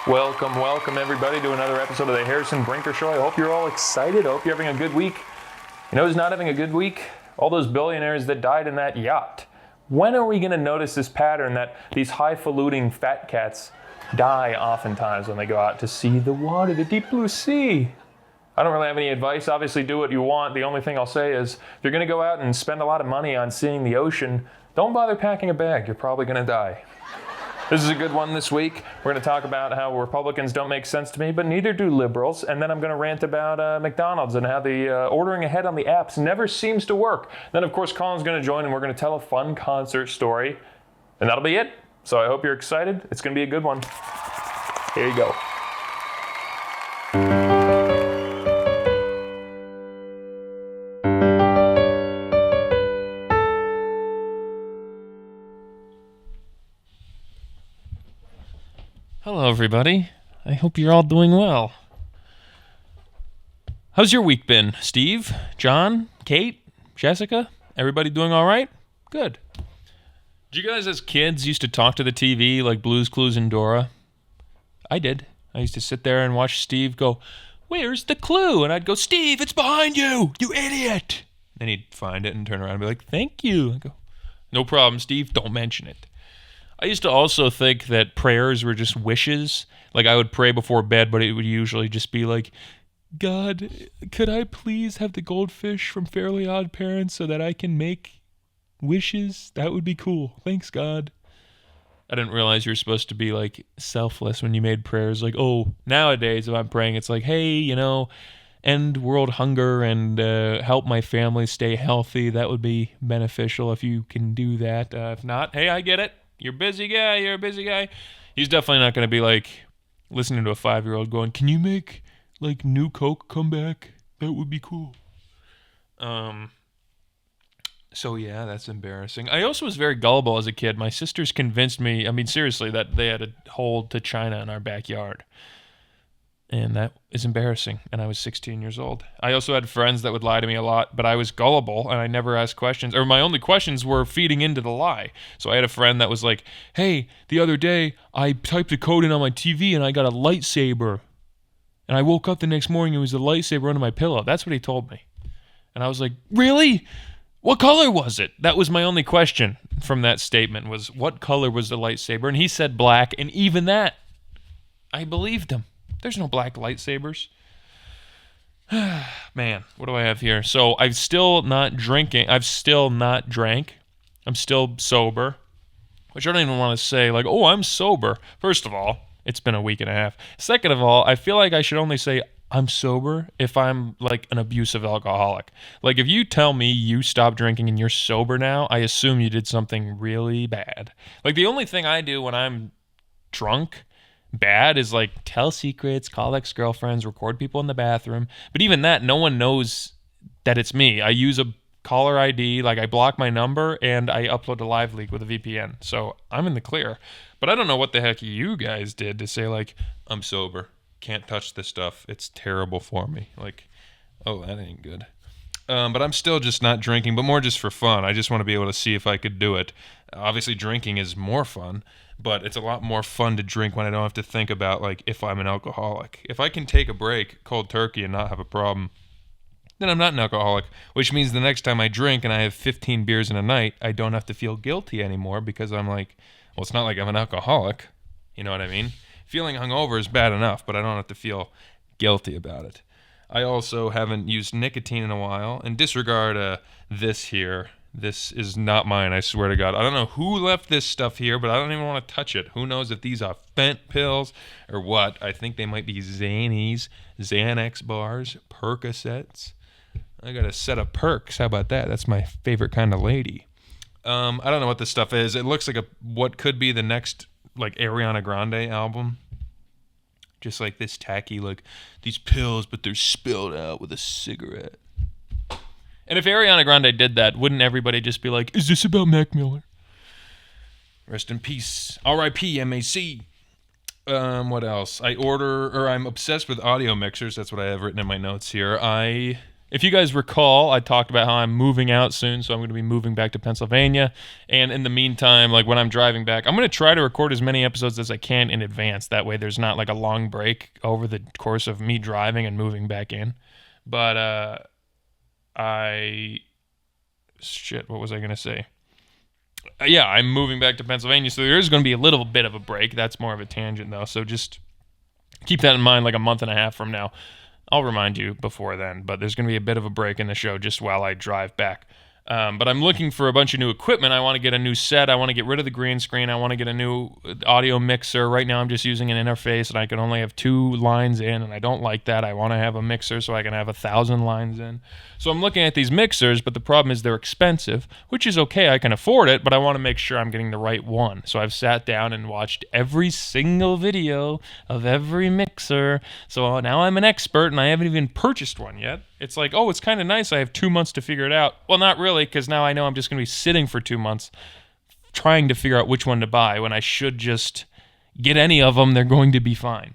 Welcome everybody to another episode of the Harrison Brinker Show. I hope you're all excited. I hope you're having a good week. You know who's not having a good week? All those billionaires that died in that yacht. When are we going to notice this pattern that these highfalutin fat cats die oftentimes when they go out to see the water, the deep blue sea? I don't really have any advice. Obviously, do what you want. The only thing I'll say is, if you're going to go out and spend a lot of money on seeing the ocean, don't bother packing a bag. You're probably going to die. This is a good one this week. We're going to talk about how Republicans don't make sense to me, but neither do liberals. And then I'm going to rant about McDonald's and how the ordering ahead on the apps never seems to work. Then, of course, Colin's going to join and we're going to tell a fun concert story. And that'll be it. So I hope you're excited. It's going to be a good one. Here you go. Hello, everybody. I hope you're all doing well. How's your week been, Steve, John, Kate, Jessica? Everybody doing all right? Good. Did you guys as kids used to talk to the TV like Blue's Clues and Dora? I did. I used to sit there and watch Steve go, "Where's the clue?" And I'd go, "Steve, it's behind you, you idiot." Then he'd find it and turn around and be like, "Thank you." I'd go, "No problem, Steve, don't mention it." I used to also think that prayers were just wishes. Like, I would pray before bed, but it would usually just be like, "God, could I please have the goldfish from Fairly Odd Parents so that I can make wishes? That would be cool. Thanks, God." I didn't realize you were supposed to be, like, selfless when you made prayers. Like, oh, nowadays if I'm praying, it's like, hey, you know, end world hunger and help my family stay healthy. That would be beneficial if you can do that. If not, hey, I get it. You're a busy guy. He's definitely not going to be like listening to a 5-year-old going, "Can you make like new Coke come back? That would be cool." So yeah, that's embarrassing. I also was very gullible as a kid. My sisters convinced me, I mean seriously, that they had a hole to China in our backyard. And that is embarrassing. And I was 16 years old. I also had friends that would lie to me a lot, but I was gullible and I never asked questions. Or my only questions were feeding into the lie. So I had a friend that was like, "Hey, the other day I typed a code in on my TV and I got a lightsaber. And I woke up the next morning and it was a lightsaber under my pillow." That's what he told me. And I was like, "Really? What color was it?" That was my only question from that statement was, what color was the lightsaber? And he said black, and even that, I believed him. There's no black lightsabers. Man, what do I have here? So I'm still not drinking. I've still not drank. I'm still sober, which I don't even want to say like, "Oh, I'm sober." First of all, it's been a week and a half. Second of all, I feel like I should only say I'm sober if I'm like an abusive alcoholic. Like if you tell me you stopped drinking and you're sober now, I assume you did something really bad. Like the only thing I do when I'm drunk bad is like tell secrets, call ex-girlfriends, record people in the bathroom. But even that, no one knows that it's me. I use a caller ID, like I block my number and I upload a live leak with a VPN. So I'm in the clear. But I don't know what the heck you guys did to say like, "I'm sober. Can't touch this stuff. It's terrible for me." Like, oh, that ain't good. But I'm still just not drinking, but more just for fun. I just want to be able to see if I could do it. Obviously, drinking is more fun, but it's a lot more fun to drink when I don't have to think about, like, if I'm an alcoholic. If I can take a break, cold turkey, and not have a problem, then I'm not an alcoholic, which means the next time I drink and I have 15 beers in a night, I don't have to feel guilty anymore because I'm like, well, it's not like I'm an alcoholic. You know what I mean? Feeling hungover is bad enough, but I don't have to feel guilty about it. I also haven't used nicotine in a while, and disregard this here. This is not mine, I swear to God. I don't know who left this stuff here, but I don't even want to touch it. Who knows if these are Fent pills or what? I think they might be Xannies, Xanax bars, Percocets. I got a set of perks. How about that? That's my favorite kind of lady. I don't know what this stuff is. It looks like what could be the next like Ariana Grande album. Just like this tacky, like these pills, but they're spilled out with a cigarette. And if Ariana Grande did that, wouldn't everybody just be like, "Is this about Mac Miller?" Rest in peace. R.I.P. M.A.C. What else? I'm obsessed with audio mixers. That's what I have written in my notes here. I If you guys recall, I talked about how I'm moving out soon, so I'm going to be moving back to Pennsylvania. And in the meantime, like when I'm driving back, I'm going to try to record as many episodes as I can in advance. That way there's not like a long break over the course of me driving and moving back in. But what was I going to say? Yeah, I'm moving back to Pennsylvania, so there is going to be a little bit of a break. That's more of a tangent, though, so just keep that in mind like a month and a half from now. I'll remind you before then, but there's going to be a bit of a break in the show just while I drive back. But I'm looking for a bunch of new equipment. I want to get a new set. I want to get rid of the green screen. I want to get a new audio mixer. Right now I'm just using an interface, and I can only have 2 lines in, and I don't like that. I want to have a mixer so I can have 1,000 lines in. So I'm looking at these mixers, but the problem is they're expensive, which is okay. I can afford it, but I want to make sure I'm getting the right one. So I've sat down and watched every single video of every mixer. So now I'm an expert, and I haven't even purchased one yet. It's like, oh, it's kind of nice. I have 2 months to figure it out. Well, not really, because now I know I'm just going to be sitting for 2 months trying to figure out which one to buy when I should just get any of them. They're going to be fine.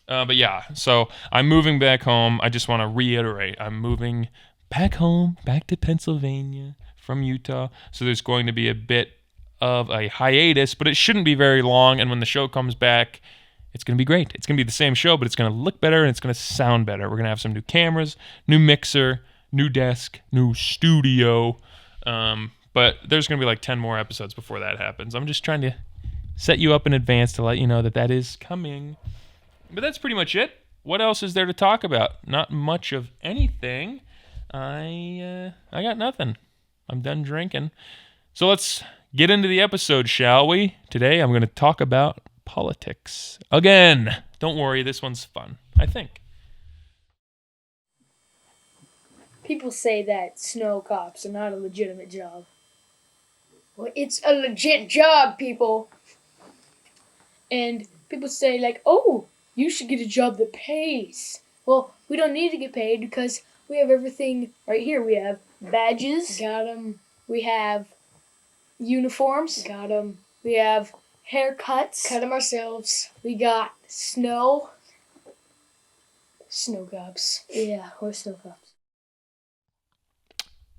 But yeah, so I'm moving back home. I just want to reiterate, I'm moving back home, back to Pennsylvania from Utah. So there's going to be a bit of a hiatus, but it shouldn't be very long. And when the show comes back, it's going to be great. It's going to be the same show, but it's going to look better and it's going to sound better. We're going to have some new cameras, new mixer, new desk, new studio. But there's going to be like 10 more episodes before that happens. I'm just trying to set you up in advance to let you know that that is coming. But that's pretty much it. What else is there to talk about? Not much of anything. I got nothing. I'm done drinking. So let's get into the episode, shall we? Today I'm going to talk about politics. Again. Don't worry, this one's fun, I think. People say that snow cops are not a legitimate job. Well, it's a legit job, people. And people say, like, oh, you should get a job that pays. Well, we don't need to get paid because we have everything right here. We have badges. Got 'em. We have uniforms. Got 'em. We have haircuts. Cut 'em ourselves. We got snow. Snow cops. Yeah, we're snow cops.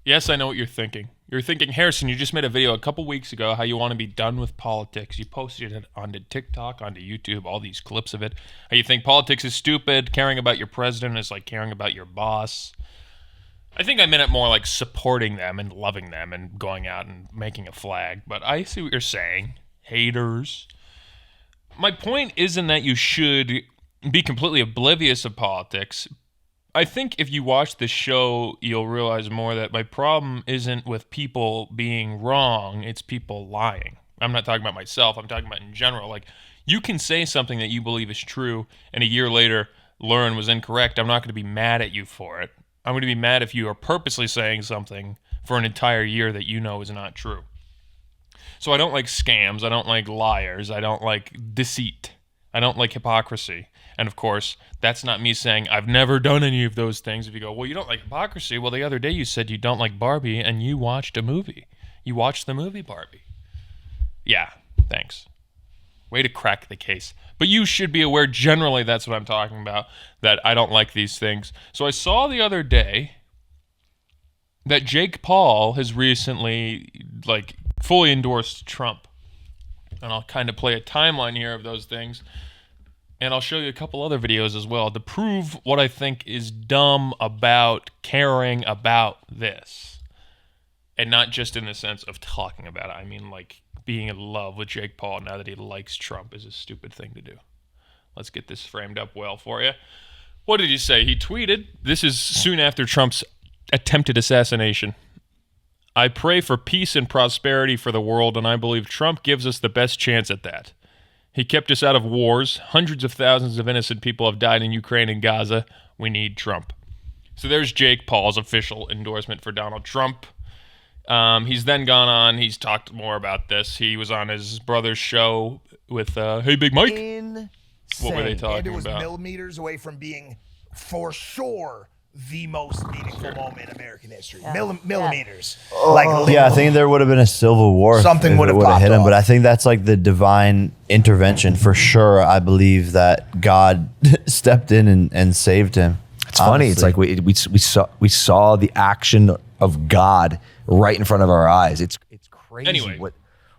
Yes, I know what you're thinking. You're thinking, Harrison, you just made a video a couple weeks ago how you want to be done with politics. You posted it onto TikTok, onto YouTube, all these clips of it. How you think politics is stupid, caring about your president is like caring about your boss. I think I meant it more like supporting them and loving them and going out and making a flag. But I see what you're saying. Haters. My point isn't that you should be completely oblivious of politics. I think if you watch the show, you'll realize more that my problem isn't with people being wrong, it's people lying. I'm not talking about myself, I'm talking about in general. Like, you can say something that you believe is true, and a year later learn was incorrect. I'm not going to be mad at you for it. I'm going to be mad if you are purposely saying something for an entire year that you know is not true. So I don't like scams, I don't like liars, I don't like deceit, I don't like hypocrisy. And of course, that's not me saying I've never done any of those things. If you go, well, you don't like hypocrisy. Well, the other day you said you don't like Barbie and you watched a movie. You watched the movie Barbie. Yeah, thanks. Way to crack the case. But you should be aware generally that's what I'm talking about, that I don't like these things. So I saw the other day that Jake Paul has recently fully endorsed Trump. And I'll kind of play a timeline here of those things. And I'll show you a couple other videos as well to prove what I think is dumb about caring about this. And not just in the sense of talking about it. I mean, like, being in love with Jake Paul now that he likes Trump is a stupid thing to do. Let's get this framed up well for you. What did he say? He tweeted, this is soon after Trump's attempted assassination. I pray for peace and prosperity for the world, and I believe Trump gives us the best chance at that. He kept us out of wars. Hundreds of thousands of innocent people have died in Ukraine and Gaza. We need Trump. So there's Jake Paul's official endorsement for Donald Trump. He's then gone on. He's talked more about this. He was on his brother's show with Hey Big Mike. Insane. What were they talking and it was about? millimeters away from being, for sure, the most meaningful moment in American history. Millimeters. Yeah, I think there would have been a civil war. Something if would it have would have popped hit him, off. but I think that's like the divine intervention for sure. I believe that God stepped in and saved him. It's funny. It's like we saw the action of God right in front of our eyes. It's crazy Anyway,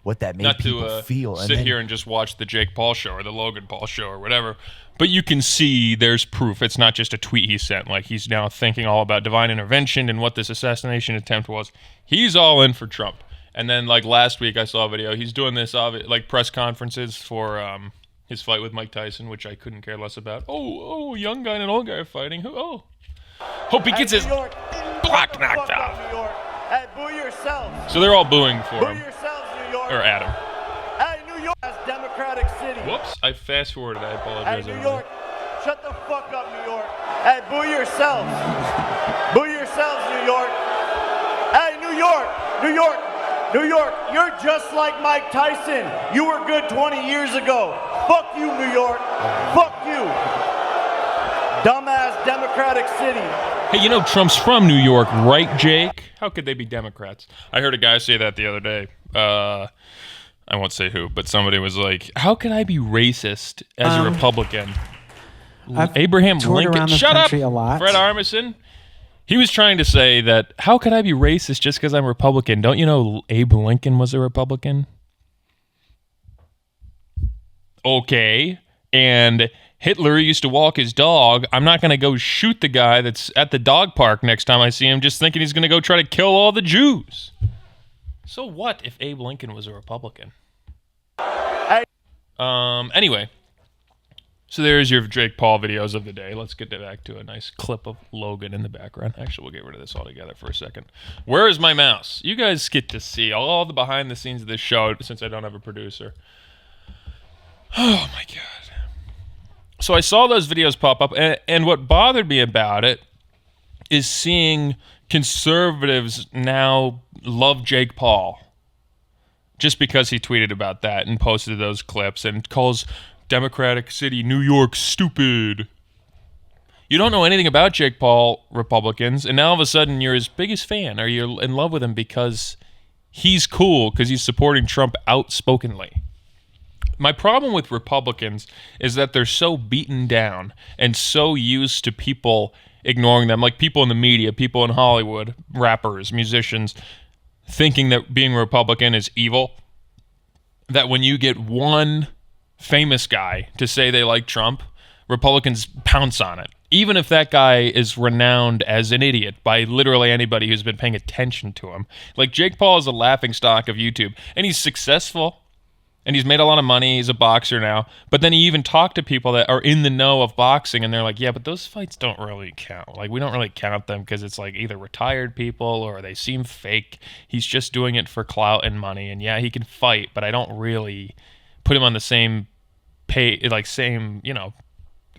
what that made not people to feel. sit here and just watch the Jake Paul show or the Logan Paul show or whatever, but you can see there's proof. It's not just a tweet he sent. Like, he's now thinking all about divine intervention and what this assassination attempt was. He's all in for Trump. And then, like, last week I saw a video. He's doing this, like, press conferences for his fight with Mike Tyson, which I couldn't care less about. Oh, young guy and an old guy are fighting. Hope he gets his block knocked out. New York. Hey, boo yourselves. So they're all booing for Boo him. yourselves, New York. Or at him. Hey, New York. That's Democratic City. Whoops, I fast forwarded. I apologize. Hey, New everybody. York. Shut the fuck up, New York. Hey, boo yourselves. Boo yourselves, New York. Hey, New York. New York. New York. You're just like Mike Tyson. You were good 20 years ago. Fuck you, New York. Fuck you. Dumbass Democratic City. Hey, you know Trump's from New York, right, Jake? How could they be Democrats? I heard a guy say that the other day. I won't say who, but somebody was like, how can I be racist as a Republican? Abraham Lincoln. Shut up, Fred Armisen. He was trying to say that, how could I be racist just because I'm Republican? Don't you know Abe Lincoln was a Republican? Okay. And Hitler used to walk his dog. I'm not going to go shoot the guy that's at the dog park next time I see him just thinking he's going to go try to kill all the Jews. So what if Abe Lincoln was a Republican? Anyway. So there's your Jake Paul videos of the day. Let's get back to a nice clip of Logan in the background. Actually, we'll get rid of this altogether for a second. Where is my mouse? You guys get to see all the behind the scenes of this show since I don't have a producer. Oh, my God. So I saw those videos pop up, and what bothered me about it is seeing conservatives now love Jake Paul just because he tweeted about that and posted those clips and calls Democratic City, New York, stupid. You don't know anything about Jake Paul, Republicans, and now all of a sudden you're his biggest fan, or you're in love with him because he's cool, because he's supporting Trump outspokenly. My problem with Republicans is that they're so beaten down and so used to people ignoring them, like people in the media, people in Hollywood, rappers, musicians, thinking that being a Republican is evil, that when you get one famous guy to say they like Trump, Republicans pounce on it. Even if that guy is renowned as an idiot by literally anybody who's been paying attention to him. Like, Jake Paul is a laughingstock of YouTube, and he's successful, and he's made a lot of money. He's a boxer now. But then he even talked to people that are in the know of boxing, and they're like, yeah, but those fights don't really count. Like, we don't really count them because it's like either retired people or they seem fake. He's just doing it for clout and money, and yeah, he can fight, but I don't really put him on the same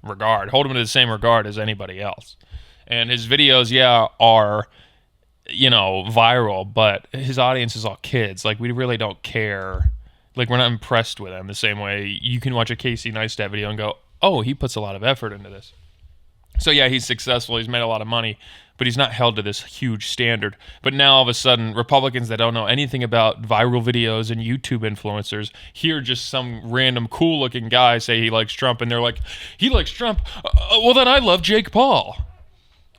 regard, hold him in the same regard as anybody else. And his videos, are, viral, but his audience is all kids. Like, we really don't care. Like, we're not impressed with him the same way you can watch a Casey Neistat video and go, oh, he puts a lot of effort into this. So yeah, he's successful, he's made a lot of money, but he's not held to this huge standard. But now all of a sudden, Republicans that don't know anything about viral videos and YouTube influencers hear just some random cool-looking guy say he likes Trump, and they're like, he likes Trump? Well, then I love Jake Paul.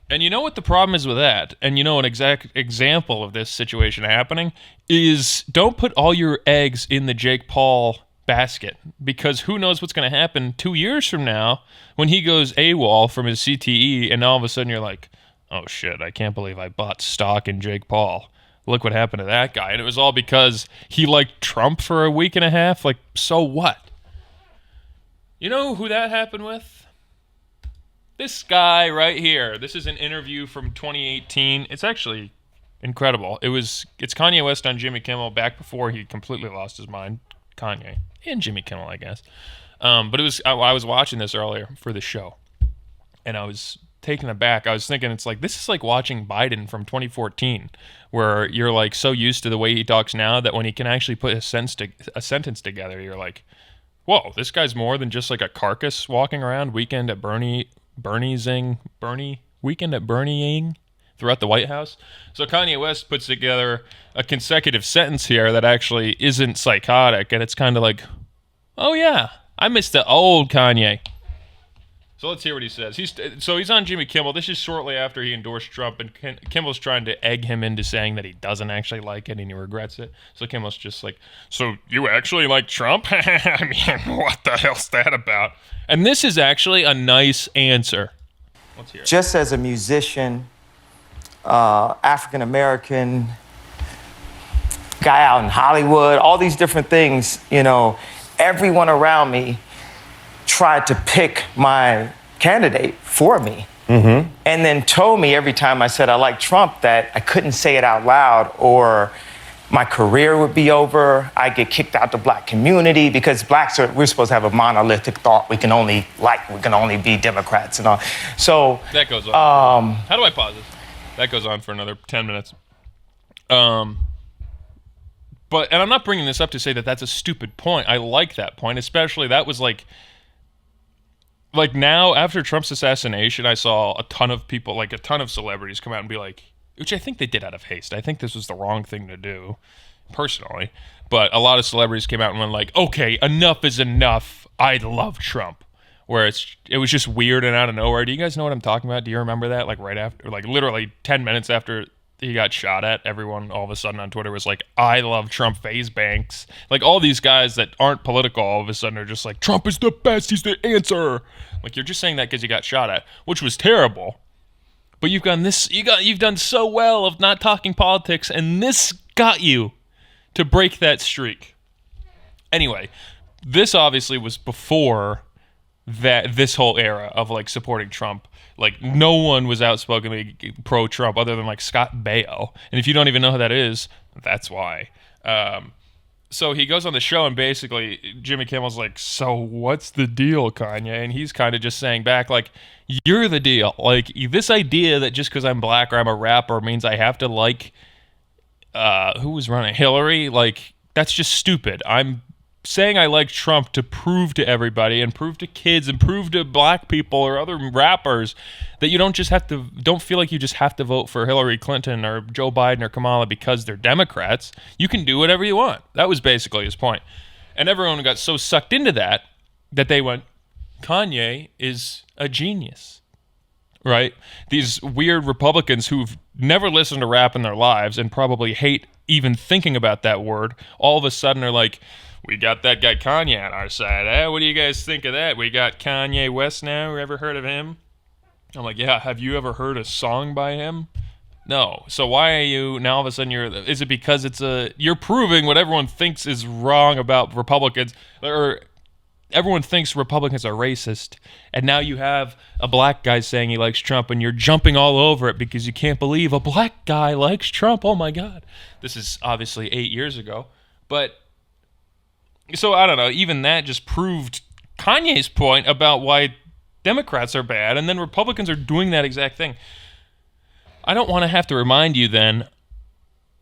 And you know what the problem is with that? And you know an exact example of this situation happening is, don't put all your eggs in the Jake Paul basket, because who knows what's going to happen 2 years from now when he goes AWOL from his CTE, and all of a sudden you're like, oh shit, I can't believe I bought stock in Jake Paul. Look what happened to that guy. And it was all because he liked Trump for a week and a half. Like, so what? You know who that happened with? This guy right here. This is an interview from 2018. It's actually incredible. It's Kanye West on Jimmy Kimmel back before he completely lost his mind. Kanye and Jimmy Kimmel, I guess. But I was watching this earlier for the show, and I was taken aback. I was thinking, it's like, this is like watching Biden from 2014, where you're like so used to the way he talks now that when he can actually put a sentence together, you're like, whoa, this guy's more than just like a carcass walking around weekend at Bernieing throughout the White House. So Kanye West puts together a consecutive sentence here that actually isn't psychotic, and it's kind of like, oh yeah, I miss the old Kanye. So let's hear what he says. He's on Jimmy Kimmel. This is shortly after he endorsed Trump, and Kimmel's trying to egg him into saying that he doesn't actually like it and he regrets it. So Kimmel's just like, so you actually like Trump? I mean, what the hell's that about? And this is actually a nice answer. Let's hear it. Just as a musician, African American, guy out in Hollywood, all these different things, you know, everyone around me tried to pick my candidate for me. And then told me every time I said I like Trump that I couldn't say it out loud or my career would be over. I get kicked out the black community because we're supposed to have a monolithic thought. We can only be Democrats and all. So that goes on. How do I pause this? That goes on for another 10 minutes. But I'm not bringing this up to say that that's a stupid point. I like that point, especially that was like now after Trump's assassination, I saw a ton of people, like a ton of celebrities come out and be like, which I think they did out of haste. I think this was the wrong thing to do, personally. But a lot of celebrities came out and went like, okay, enough is enough. I love Trump. Where it was just weird and out of nowhere. Do you guys know what I'm talking about? Do you remember that? Like right after, like literally 10 minutes after he got shot at, everyone all of a sudden on Twitter was like, I love Trump phase banks. Like all these guys that aren't political all of a sudden are just like, Trump is the best, he's the answer. Like you're just saying that because you got shot at, which was terrible. But you've done so well of not talking politics, and this got you to break that streak. Anyway, this obviously was before this whole era of like supporting Trump. Like no one was outspokenly pro-Trump other than like Scott Baio. And if you don't even know who that is, that's why. So he goes on the show and basically Jimmy Kimmel's like, so what's the deal, Kanye? And he's kind of just saying back like, you're the deal. Like this idea that just because I'm black or I'm a rapper means I have to like, who was running? Hillary? Like that's just stupid. I'm saying I like Trump to prove to everybody and prove to kids and prove to black people or other rappers that you don't feel like you just have to vote for Hillary Clinton or Joe Biden or Kamala because they're Democrats. You can do whatever you want. That was basically his point. And everyone got so sucked into that they went, Kanye is a genius, right? These weird Republicans who've never listened to rap in their lives and probably hate even thinking about that word, all of a sudden are like, we got that guy Kanye on our side. What do you guys think of that? We got Kanye West now. Ever heard of him? I'm like, yeah, have you ever heard a song by him? No. So why are you, now all of a sudden is it because you're proving what everyone thinks is wrong about Republicans, or everyone thinks Republicans are racist, and now you have a black guy saying he likes Trump, and you're jumping all over it because you can't believe a black guy likes Trump. Oh my God. This is obviously 8 years ago, but so I don't know, even that just proved Kanye's point about why Democrats are bad, and then Republicans are doing that exact thing. I don't want to have to remind you then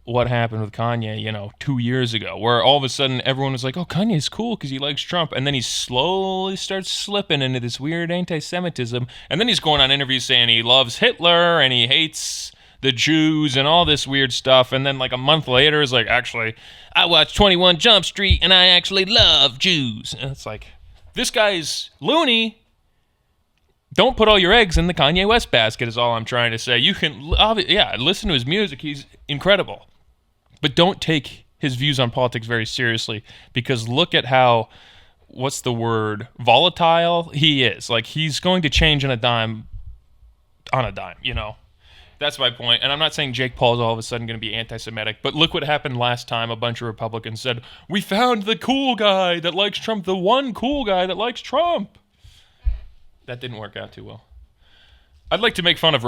what happened with Kanye, 2 years ago, where all of a sudden everyone was like, oh, Kanye's cool because he likes Trump, and then he slowly starts slipping into this weird anti-Semitism, and then he's going on interviews saying he loves Hitler and he hates the Jews and all this weird stuff, and then like a month later is like, actually, I watched 21 Jump Street and I actually love Jews. And it's like, this guy's loony. Don't put all your eggs in the Kanye West basket is all I'm trying to say. You can, listen to his music. He's incredible. But don't take his views on politics very seriously, because look at how, what's the word, volatile he is. Like, he's going to change on a dime, That's my point. And I'm not saying Jake Paul is all of a sudden going to be anti-Semitic, but look what happened last time. A bunch of Republicans said, we found the cool guy that likes Trump, the one cool guy that likes Trump. That didn't work out too well. I'd like to make fun of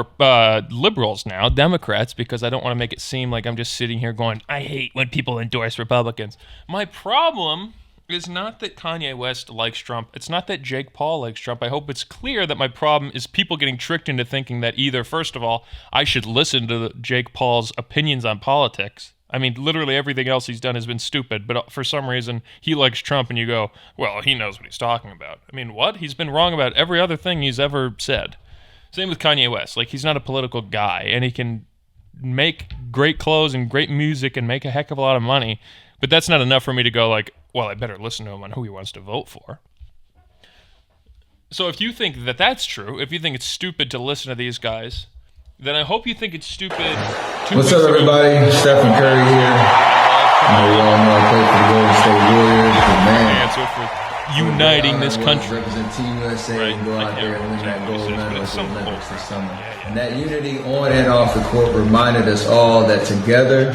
liberals now, Democrats, because I don't want to make it seem like I'm just sitting here going, I hate when people endorse Republicans. My problem is not that Kanye West likes Trump. It's not that Jake Paul likes Trump. I hope it's clear that my problem is people getting tricked into thinking that either, first of all, I should listen to Jake Paul's opinions on politics. I mean, literally everything else he's done has been stupid, but for some reason, he likes Trump, and you go, well, he knows what he's talking about. I mean, what? He's been wrong about every other thing he's ever said. Same with Kanye West. Like, he's not a political guy, and he can make great clothes and great music and make a heck of a lot of money, but that's not enough for me to go like, well, I better listen to him on who he wants to vote for. So if you think that that's true, if you think it's stupid to listen to these guys, then I hope you think it's stupid. What's up, everybody? Stephen Curry here. You know, we all know I play for the Golden State Warriors, but man, answer for uniting this country. Represent Team USA and go out there and win that gold medal for the Olympics this summer. And that unity on and off the court reminded us all that together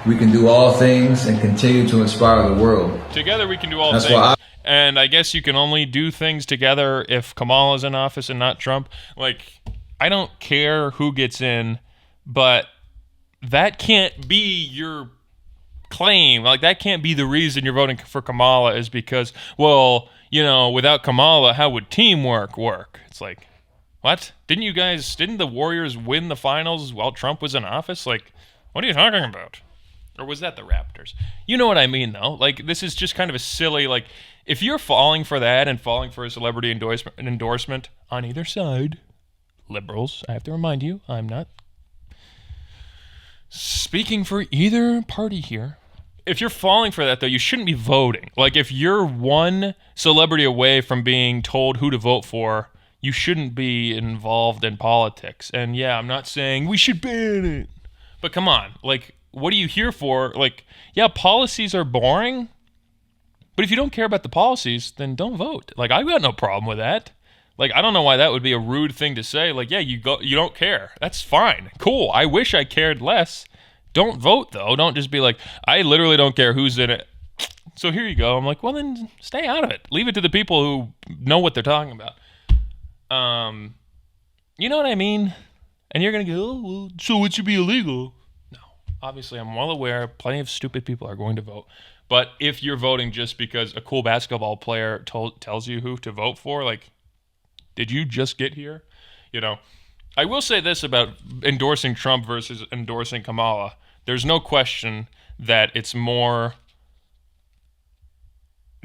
we can do all things and continue to inspire the world. Together we can do all That's things. why And I guess you can only do things together if Kamala's in office and not Trump. Like, I don't care who gets in, but that can't be your claim. Like, that can't be the reason you're voting for Kamala is because, well, you know, without Kamala, how would teamwork work? It's like, what? Didn't the Warriors win the finals while Trump was in office? Like, what are you talking about? Or was that the Raptors? You know what I mean, though. Like, this is just kind of a silly, like, if you're falling for that and falling for a celebrity endorsement on either side, liberals, I have to remind you, I'm not speaking for either party here. If you're falling for that, though, you shouldn't be voting. Like, if you're one celebrity away from being told who to vote for, you shouldn't be involved in politics. And yeah, I'm not saying we should ban it. But come on, like, what are you here for? Like, yeah, policies are boring, but if you don't care about the policies, then don't vote. Like, I've got no problem with that. Like, I don't know why that would be a rude thing to say. Like, yeah, you don't care. That's fine. Cool. I wish I cared less. Don't vote, though. Don't just be like, I literally don't care who's in it. So here you go. I'm like, well, then stay out of it. Leave it to the people who know what they're talking about. You know what I mean? And you're going to go, oh, well, so it should be illegal. No. Obviously, I'm well aware plenty of stupid people are going to vote. But if you're voting just because a cool basketball player tells you who to vote for, like, did you just get here? You know, I will say this about endorsing Trump versus endorsing Kamala. There's no question that it's more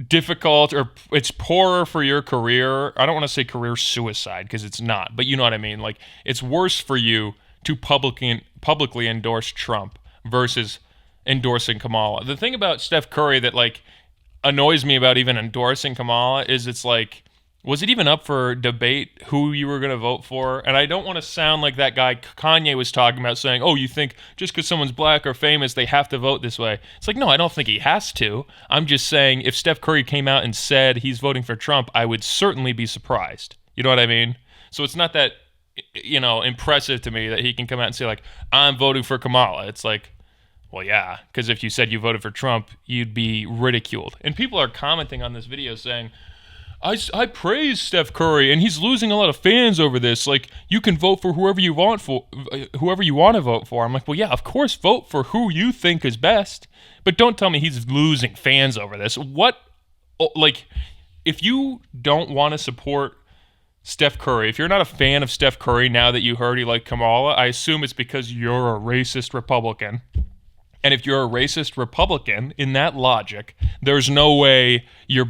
difficult or it's poorer for your career. I don't want to say career suicide because it's not, but you know what I mean. Like, it's worse for you to publicly endorse Trump versus endorsing Kamala. The thing about Steph Curry that, like, annoys me about even endorsing Kamala is it's like, was it even up for debate who you were going to vote for? And I don't want to sound like that guy Kanye was talking about saying, oh, you think just because someone's black or famous, they have to vote this way. It's like, no, I don't think he has to. I'm just saying if Steph Curry came out and said he's voting for Trump, I would certainly be surprised. You know what I mean? So it's not that, you know, impressive to me that he can come out and say, like, I'm voting for Kamala. It's like, well, yeah, because if you said you voted for Trump, you'd be ridiculed. And people are commenting on this video saying, I praise Steph Curry, and he's losing a lot of fans over this. Like, you can vote for whoever you want to vote for. I'm like, well, yeah, of course, vote for who you think is best, but don't tell me he's losing fans over this. What, like, if you don't want to support Steph Curry, if you're not a fan of Steph Curry now that you heard he liked Kamala, I assume it's because you're a racist Republican. And if you're a racist Republican, in that logic, there's no way you're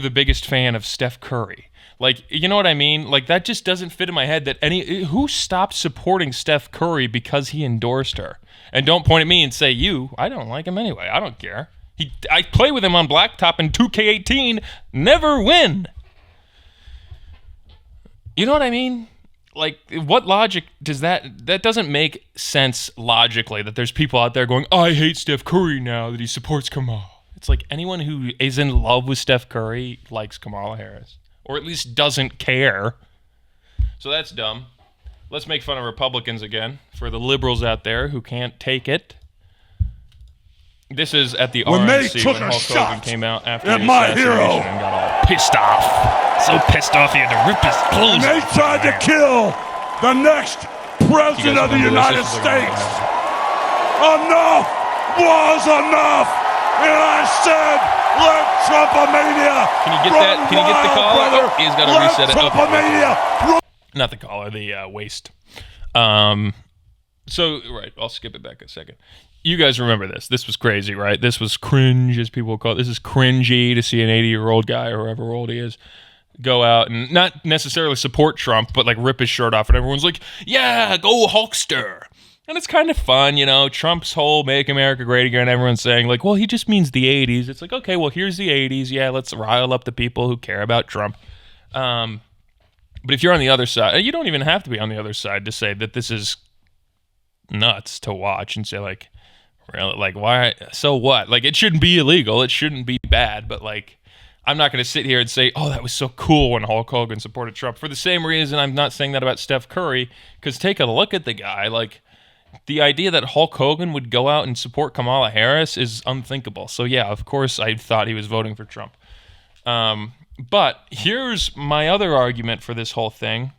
the biggest fan of Steph Curry. Like, you know what I mean? Like, that just doesn't fit in my head that who stopped supporting Steph Curry because he endorsed her? And don't point at me and say, I don't like him anyway. I don't care. I play with him on Blacktop in 2K18, never win. You know what I mean? Like, what logic does that doesn't make sense logically that there's people out there going, I hate Steph Curry now that he supports Kamala. It's like anyone who is in love with Steph Curry likes Kamala Harris, or at least doesn't care. So that's dumb. Let's make fun of Republicans again for the liberals out there who can't take it. This is at the RNC when Hulk Hogan came out after the assassination and got all pissed off. So pissed off he had to rip his clothes off. They tried to kill the next president of the United States. Enough was enough. And I said, let Trumpomania. Can you get that? Can you get the caller? Oh, he's got to reset it. Trumpomania. Not the caller, the waist. So, right, I'll skip it back a second. You guys remember this. This was crazy, right? This was cringe, as people call it. This is cringy to see an 80-year-old guy or however old he is go out and not necessarily support Trump, but like rip his shirt off. And everyone's like, yeah, go Hulkster. And it's kind of fun, you know, Trump's whole Make America Great Again, everyone's saying, like, well, he just means the 80s. It's like, okay, well, here's the 80s. Yeah, let's rile up the people who care about Trump. But if you're on the other side, you don't even have to be on the other side to say that this is nuts to watch and say, like, really, like, why? So what? Like, it shouldn't be illegal. It shouldn't be bad. But, like, I'm not going to sit here and say, oh, that was so cool when Hulk Hogan supported Trump. For the same reason, I'm not saying that about Steph Curry, because take a look at the guy. Like, the idea that Hulk Hogan would go out and support Kamala Harris is unthinkable. So, yeah, of course, I thought he was voting for Trump. But here's my other argument for this whole thing.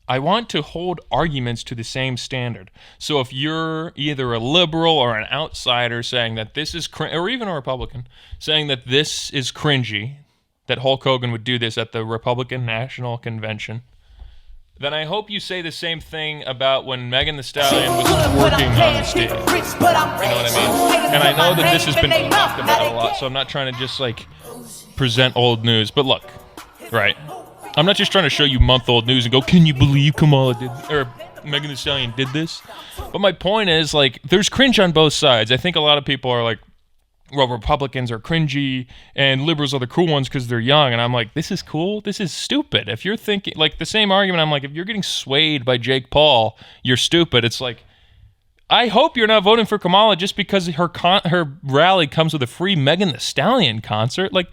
I want to hold arguments to the same standard. So if you're either a liberal or an outsider saying that this is or even a Republican saying that this is cringy, that Hulk Hogan would do this at the Republican National Convention, then I hope you say the same thing about when Megan Thee Stallion was twerking on the stage. You know what I mean? And I know that this has been talked about a lot, so I'm not trying to just, like, present old news. But look, right? I'm not just trying to show you month-old news and go, can you believe Kamala did, or Megan Thee Stallion did this? But my point is, like, there's cringe on both sides. I think a lot of people are like, well, Republicans are cringy and liberals are the cool ones because they're young. And I'm like, this is cool? This is stupid. If you're thinking, like, the same argument, I'm like, if you're getting swayed by Jake Paul, you're stupid. It's like, I hope you're not voting for Kamala just because her rally comes with a free Megan Thee Stallion concert. Like,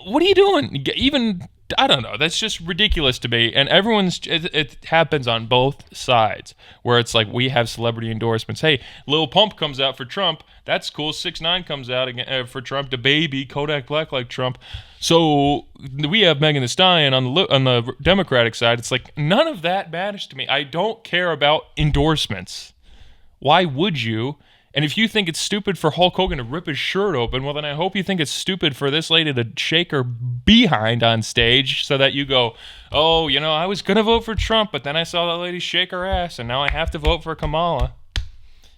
what are you doing? Even, I don't know. That's just ridiculous to me. And it happens on both sides where it's like we have celebrity endorsements. Hey, Lil Pump comes out for Trump. That's cool. 6ix9ine comes out again for Trump. The Baby, Kodak Black like Trump. So we have Megan Thee Stallion on the Democratic side. It's like none of that matters to me. I don't care about endorsements. Why would you? And if you think it's stupid for Hulk Hogan to rip his shirt open, well, then I hope you think it's stupid for this lady to shake her behind on stage so that you go, oh, you know, I was going to vote for Trump, but then I saw that lady shake her ass, and now I have to vote for Kamala.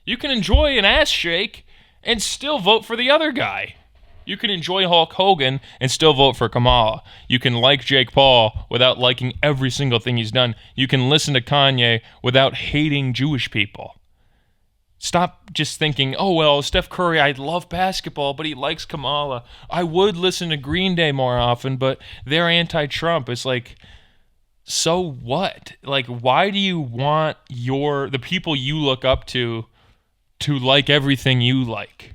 You can enjoy an ass shake and still vote for the other guy. You can enjoy Hulk Hogan and still vote for Kamala. You can like Jake Paul without liking every single thing he's done. You can listen to Kanye without hating Jewish people. Stop just thinking, oh, well, Steph Curry, I love basketball, but he likes Kamala. I would listen to Green Day more often, but they're anti-Trump. It's like, so what? Like, why do you want the people you look up to like everything you like?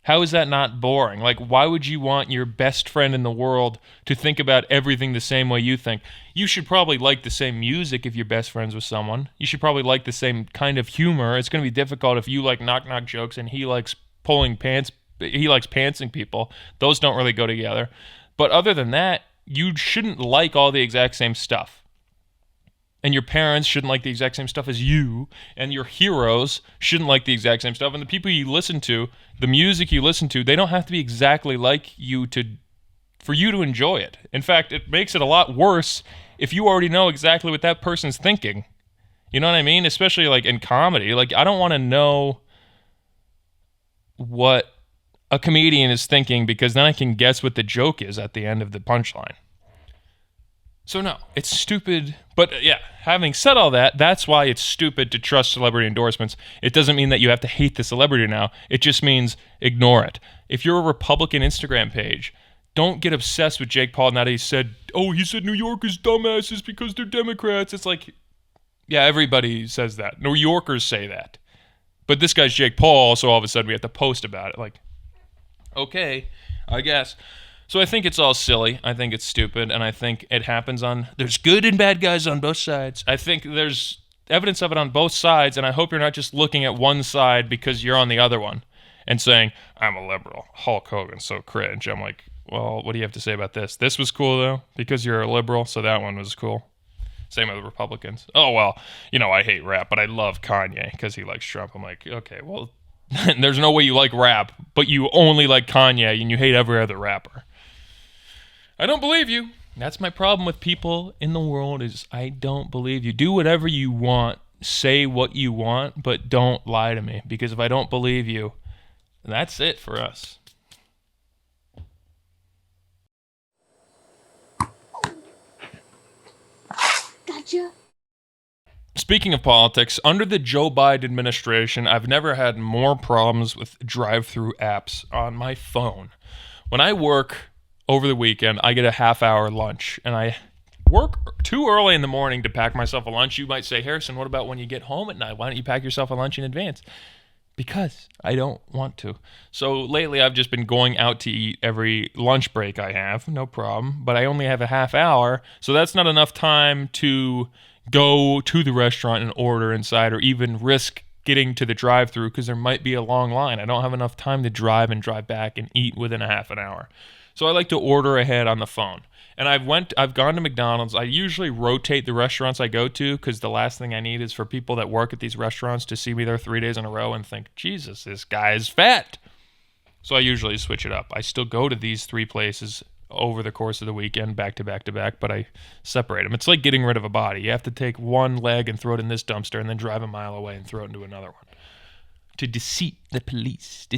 How is that not boring? Like, why would you want your best friend in the world to think about everything the same way you think? You should probably like the same music if you're best friends with someone. You should probably like the same kind of humor. It's going to be difficult if you like knock-knock jokes and he likes pulling pants. He likes pantsing people. Those don't really go together. But other than that, you shouldn't like all the exact same stuff. And your parents shouldn't like the exact same stuff as you, and your heroes shouldn't like the exact same stuff. And the people you listen to, the music you listen to, they don't have to be exactly like you for you to enjoy it. In fact, it makes it a lot worse if you already know exactly what that person's thinking. You know what I mean? Especially like in comedy. Like, I don't want to know what a comedian is thinking because then I can guess what the joke is at the end of the punchline. So no, it's stupid. But yeah, having said all that, that's why it's stupid to trust celebrity endorsements. It doesn't mean that you have to hate the celebrity now. It just means ignore it. If you're a Republican Instagram page, don't get obsessed with Jake Paul now that he said New York is dumbasses because they're Democrats. It's like, yeah, everybody says that. New Yorkers say that. But this guy's Jake Paul, so all of a sudden we have to post about it. Like, okay, I guess. So I think it's all silly. I think it's stupid, and I think it happens there's good and bad guys on both sides. I think there's evidence of it on both sides, and I hope you're not just looking at one side because you're on the other one and saying, I'm a liberal. Hulk Hogan's so cringe. I'm like, well, what do you have to say about this? This was cool, though, because you're a liberal, so that one was cool. Same with the Republicans. Oh, well, you know, I hate rap, but I love Kanye because he likes Trump. I'm like, okay, well, there's no way you like rap, but you only like Kanye and you hate every other rapper. I don't believe you. That's my problem with people in the world is I don't believe you. Do whatever you want. Say what you want, but don't lie to me. Because if I don't believe you, that's it for us. Gotcha. Speaking of politics, under the Joe Biden administration, I've never had more problems with drive-through apps on my phone. When I work over the weekend, I get a half-hour lunch, and I work too early in the morning to pack myself a lunch. You might say, Harrison, what about when you get home at night? Why don't you pack yourself a lunch in advance? Because I don't want to. So lately I've just been going out to eat every lunch break I have, no problem, but I only have a half hour, so that's not enough time to go to the restaurant and order inside or even risk getting to the drive-thru because there might be a long line. I don't have enough time to drive and drive back and eat within a half an hour. So I like to order ahead on the phone. And I've gone to McDonald's. I usually rotate the restaurants I go to because the last thing I need is for people that work at these restaurants to see me there 3 days in a row and think, Jesus, this guy is fat. So I usually switch it up. I still go to these 3 places over the course of the weekend, back to back to back, but I separate them. It's like getting rid of a body. You have to take one leg and throw it in this dumpster and then drive a mile away and throw it into another one. To deceive the police.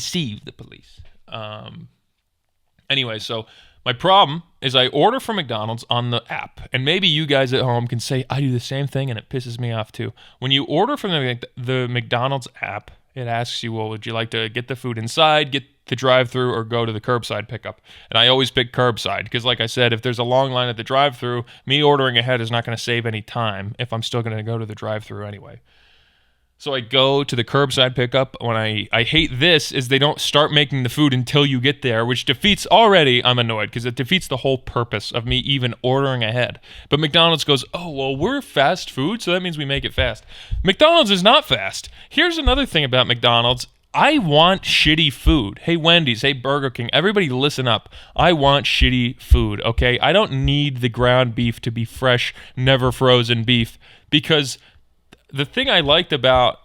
Anyway, so my problem is I order from McDonald's on the app, and maybe you guys at home can say, I do the same thing, and it pisses me off too. When you order from the McDonald's app, it asks you, well, would you like to get the food inside, get the drive-thru, or go to the curbside pickup? And I always pick curbside, because like I said, if there's a long line at the drive-thru, me ordering ahead is not going to save any time if I'm still going to go to the drive-thru anyway. So I go to the curbside pickup. When I hate this is they don't start making the food until you get there, which defeats already, I'm annoyed because it defeats the whole purpose of me even ordering ahead. But McDonald's goes, oh, well, we're fast food, so that means we make it fast. McDonald's is not fast. Here's another thing about McDonald's. I want shitty food. Hey, Wendy's, hey, Burger King, everybody listen up. I want shitty food, okay? I don't need the ground beef to be fresh, never frozen beef because the thing I liked about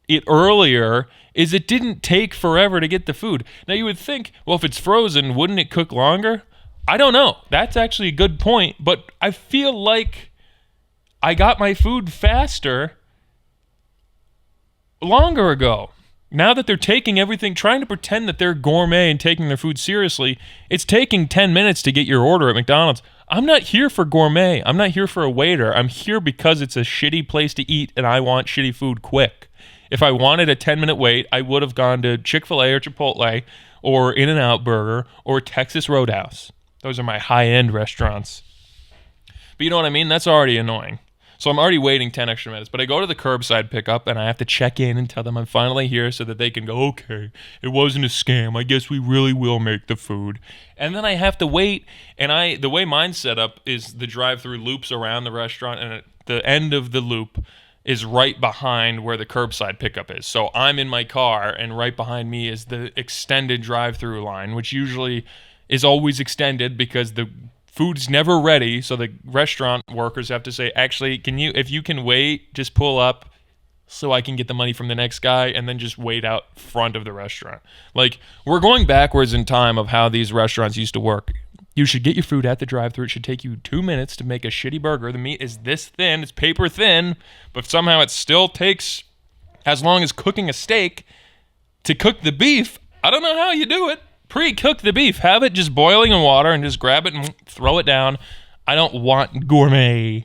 it earlier is it didn't take forever to get the food. Now you would think, well, if it's frozen, wouldn't it cook longer? I don't know. That's actually a good point, but I feel like I got my food faster longer ago. Now that they're taking everything, trying to pretend that they're gourmet and taking their food seriously, it's taking 10 minutes to get your order at McDonald's. I'm not here for gourmet. I'm not here for a waiter. I'm here because it's a shitty place to eat and I want shitty food quick. If I wanted a 10-minute wait, I would have gone to Chick-fil-A or Chipotle or In-N-Out Burger or Texas Roadhouse. Those are my high-end restaurants. But you know what I mean? That's already annoying. So I'm already waiting 10 extra minutes, but I go to the curbside pickup and I have to check in and tell them I'm finally here so that they can go, okay, it wasn't a scam. I guess we really will make the food. And then I have to wait, and the way mine's set up is the drive-through loops around the restaurant, and at the end of the loop is right behind where the curbside pickup is. So I'm in my car, and right behind me is the extended drive-through line, which usually is always extended because the food's never ready, so the restaurant workers have to say, actually, if you can wait, just pull up so I can get the money from the next guy and then just wait out front of the restaurant. Like, we're going backwards in time of how these restaurants used to work. You should get your food at the drive-thru. It should take you 2 minutes to make a shitty burger. The meat is this thin. It's paper thin, but somehow it still takes as long as cooking a steak to cook the beef. I don't know how you do it. Pre-cook the beef. Have it just boiling in water and just grab it and throw it down. I don't want gourmet.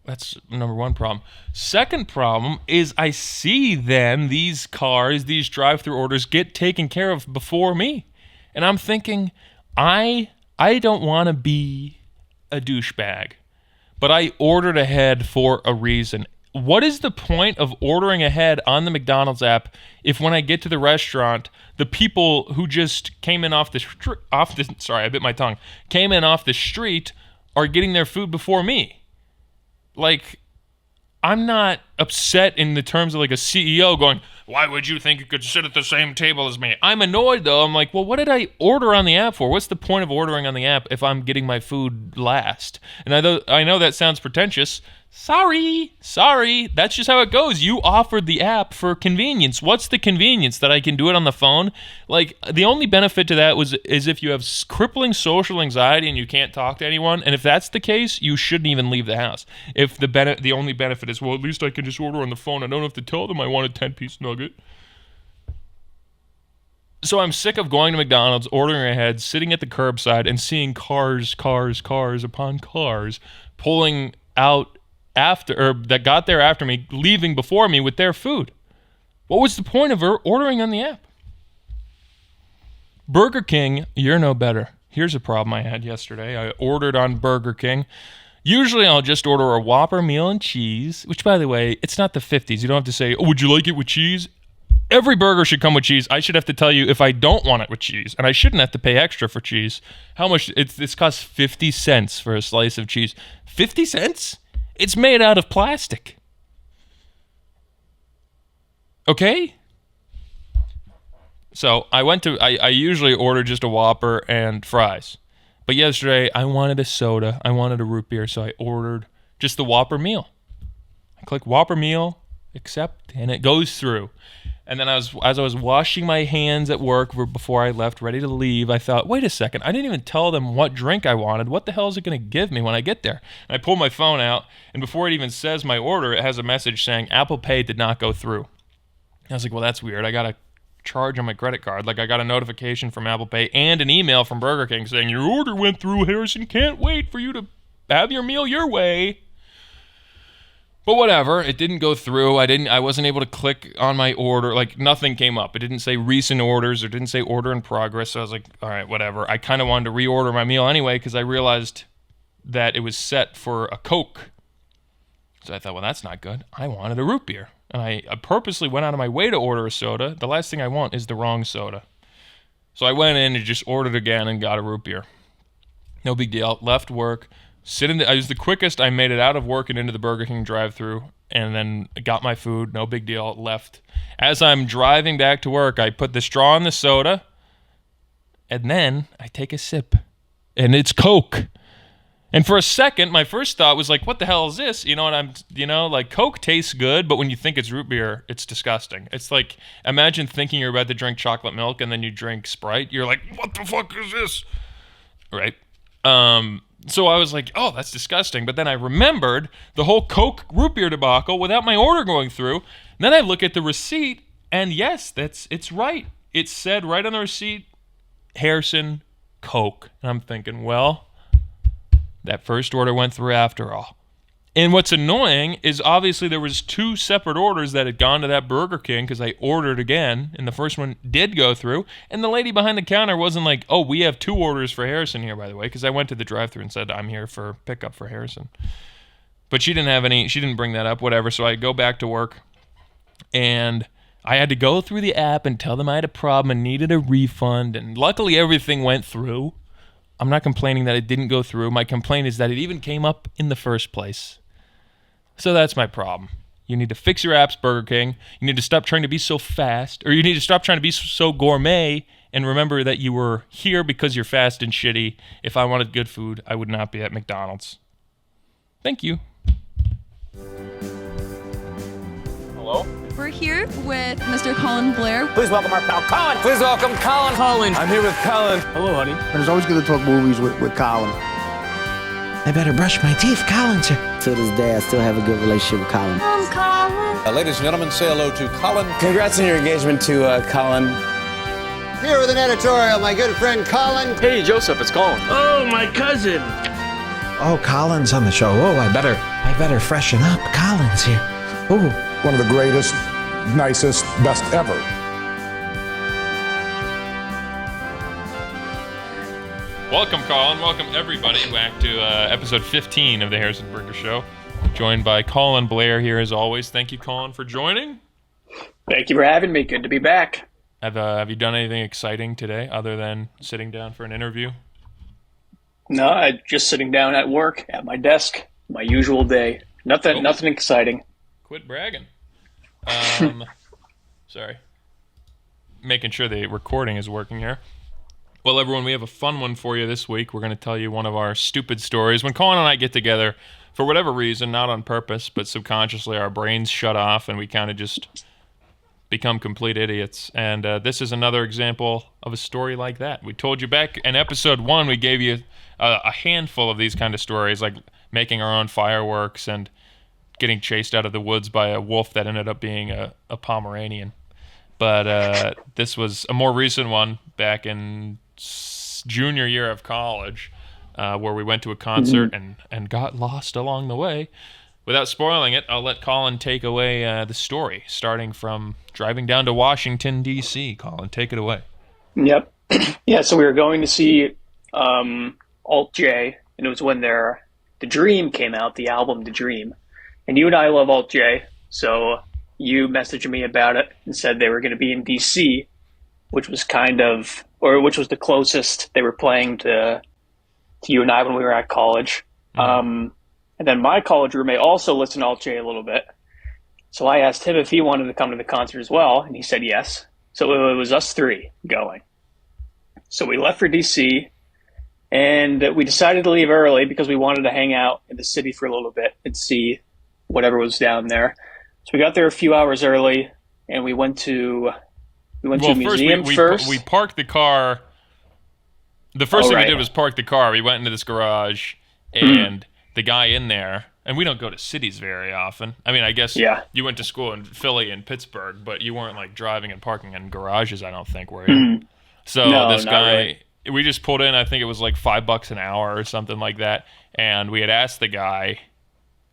That's number one problem. Second problem is I see then these cars, these drive-thru orders get taken care of before me. And I'm thinking, I don't want to be a douchebag, but I ordered ahead for a reason. What is the point of ordering ahead on the McDonald's app if when I get to the restaurant, the people who just came in came in off the street are getting their food before me? Like, I'm not upset in the terms of like a CEO going, why would you think you could sit at the same table as me? I'm annoyed though. I'm like, well, what did I order on the app for? What's the point of ordering on the app if I'm getting my food last? And I know that sounds pretentious. Sorry. That's just how it goes. You offered the app for convenience. What's the convenience? That I can do it on the phone? Like, the only benefit to that is if you have crippling social anxiety and you can't talk to anyone. And if that's the case, you shouldn't even leave the house. If the only benefit is, well, at least I can just order on the phone. I don't have to tell them I want a 10-piece nugget. So I'm sick of going to McDonald's, ordering ahead, sitting at the curbside, and seeing cars upon cars pulling out that got there after me, leaving before me with their food. What was the point of ordering on the app? Burger King, you're no better. Here's a problem I had yesterday. I ordered on Burger King. Usually I'll just order a Whopper meal and cheese, which, by the way, it's not the 50s. You don't have to say, oh, would you like it with cheese? Every burger should come with cheese. I should have to tell you if I don't want it with cheese, and I shouldn't have to pay extra for cheese. How much? This costs 50 cents for a slice of cheese. 50 cents? It's made out of plastic. Okay? So I usually order just a Whopper and fries. But yesterday, I wanted a soda. I wanted a root beer, so I ordered just the Whopper meal. I click Whopper meal, accept, and it goes through. And then as I was washing my hands at work before I left, ready to leave, I thought, wait a second, I didn't even tell them what drink I wanted. What the hell is it going to give me when I get there? And I pull my phone out, and before it even says my order, it has a message saying Apple Pay did not go through. I was like, well, that's weird. I got a charge on my credit card. Like, I got a notification from Apple Pay and an email from Burger King saying, your order went through, Harrison. Can't wait for you to have your meal your way. But whatever, it didn't go through. I wasn't able to click on my order. Like, nothing came up. It didn't say recent orders or didn't say order in progress. So I was like, all right, whatever. I kind of wanted to reorder my meal anyway because I realized that it was set for a Coke. So I thought, well, that's not good. I wanted a root beer. And I purposely went out of my way to order a soda. The last thing I want is the wrong soda. So I went in and just ordered again and got a root beer. No big deal. Left work. I was the quickest. I made it out of work and into the Burger King drive-thru, and then got my food. No big deal. Left. As I'm driving back to work, I put the straw in the soda, and then I take a sip, and it's Coke. And for a second, my first thought was like, what the hell is this? Like Coke tastes good, but when you think it's root beer, it's disgusting. It's like, imagine thinking you're about to drink chocolate milk and then you drink Sprite. You're like, what the fuck is this? Right? So I was like, oh, that's disgusting. But then I remembered the whole Coke root beer debacle without my order going through. And then I look at the receipt, and yes, it's right. It said right on the receipt, Harrison, Coke. And I'm thinking, well, that first order went through after all. And what's annoying is obviously there was 2 separate orders that had gone to that Burger King because I ordered again, and the first one did go through. And the lady behind the counter wasn't like, oh, we have 2 orders for Harrison here, by the way, because I went to the drive-thru and said, I'm here for pickup for Harrison. But she didn't bring that up, whatever. So I go back to work, and I had to go through the app and tell them I had a problem and needed a refund, and luckily everything went through. I'm not complaining that it didn't go through. My complaint is that it even came up in the first place. So that's my problem. You need to fix your apps, Burger King. You need to stop trying to be so fast, or you need to stop trying to be so gourmet, and remember that you were here because you're fast and shitty. If I wanted good food, I would not be at McDonald's. Thank you. Hello? We're here with Mr. Colin Blair. Please welcome our pal Colin. Please welcome Colin. Colin. I'm here with Colin. Hello, honey. And it's always good to talk movies with Colin. I better brush my teeth. Colin's here. To this day, I still have a good relationship with Colin. Colin. Ladies and gentlemen, say hello to Colin. Congrats on your engagement to Colin. Here with an editorial, my good friend Colin. Hey, Joseph, it's Colin. Oh, my cousin. Oh, Colin's on the show. Oh, I better freshen up. Colin's here. Oh. One of the greatest, nicest, best ever. Welcome, Colin. Welcome, everybody, back to episode 15 of the Harrison Brinker Show. Joined by Colin Blair here, as always. Thank you, Colin, for joining. Thank you for having me. Good to be back. Have you done anything exciting today other than sitting down for an interview? No, I'm just sitting down at work, at my desk, my usual day. Nothing exciting. Quit bragging. Sorry. Making sure the recording is working here. Well, everyone, we have a fun one for you this week. We're going to tell you one of our stupid stories. When Colin and I get together, for whatever reason, not on purpose, but subconsciously, our brains shut off and we kind of just become complete idiots. And this is another example of a story like that. We told you back in episode 1, we gave you a handful of these kind of stories, like making our own fireworks and getting chased out of the woods by a wolf that ended up being a Pomeranian. But this was a more recent one back in junior year of college, where we went to a concert and got lost along the way. Without spoiling it, I'll let Colin take away the story, starting from driving down to Washington, D.C. Colin, take it away. Yep. Yeah, so we were going to see Alt J, and it was when The Dream came out, the album The Dream. And you and I love Alt J, so you messaged me about it and said they were going to be in DC, which was which was the closest they were playing to you and I when we were at college. And then my college roommate also listened to Alt J a little bit. So I asked him if he wanted to come to the concert as well, and he said yes. So it was us three going. So we left for DC, and we decided to leave early because we wanted to hang out in the city for a little bit and see whatever was down there. So we got there a few hours early, and we went to a museum first. We parked the car. The first thing we did was park the car. We went into this garage, and the guy in there, and we don't go to cities very often. I mean, I guess you went to school in Philly and Pittsburgh, but you weren't like driving and parking in garages, I don't think, were you? So this guy, we just pulled in, I think it was like $5 an hour or something like that. And we had asked the guy,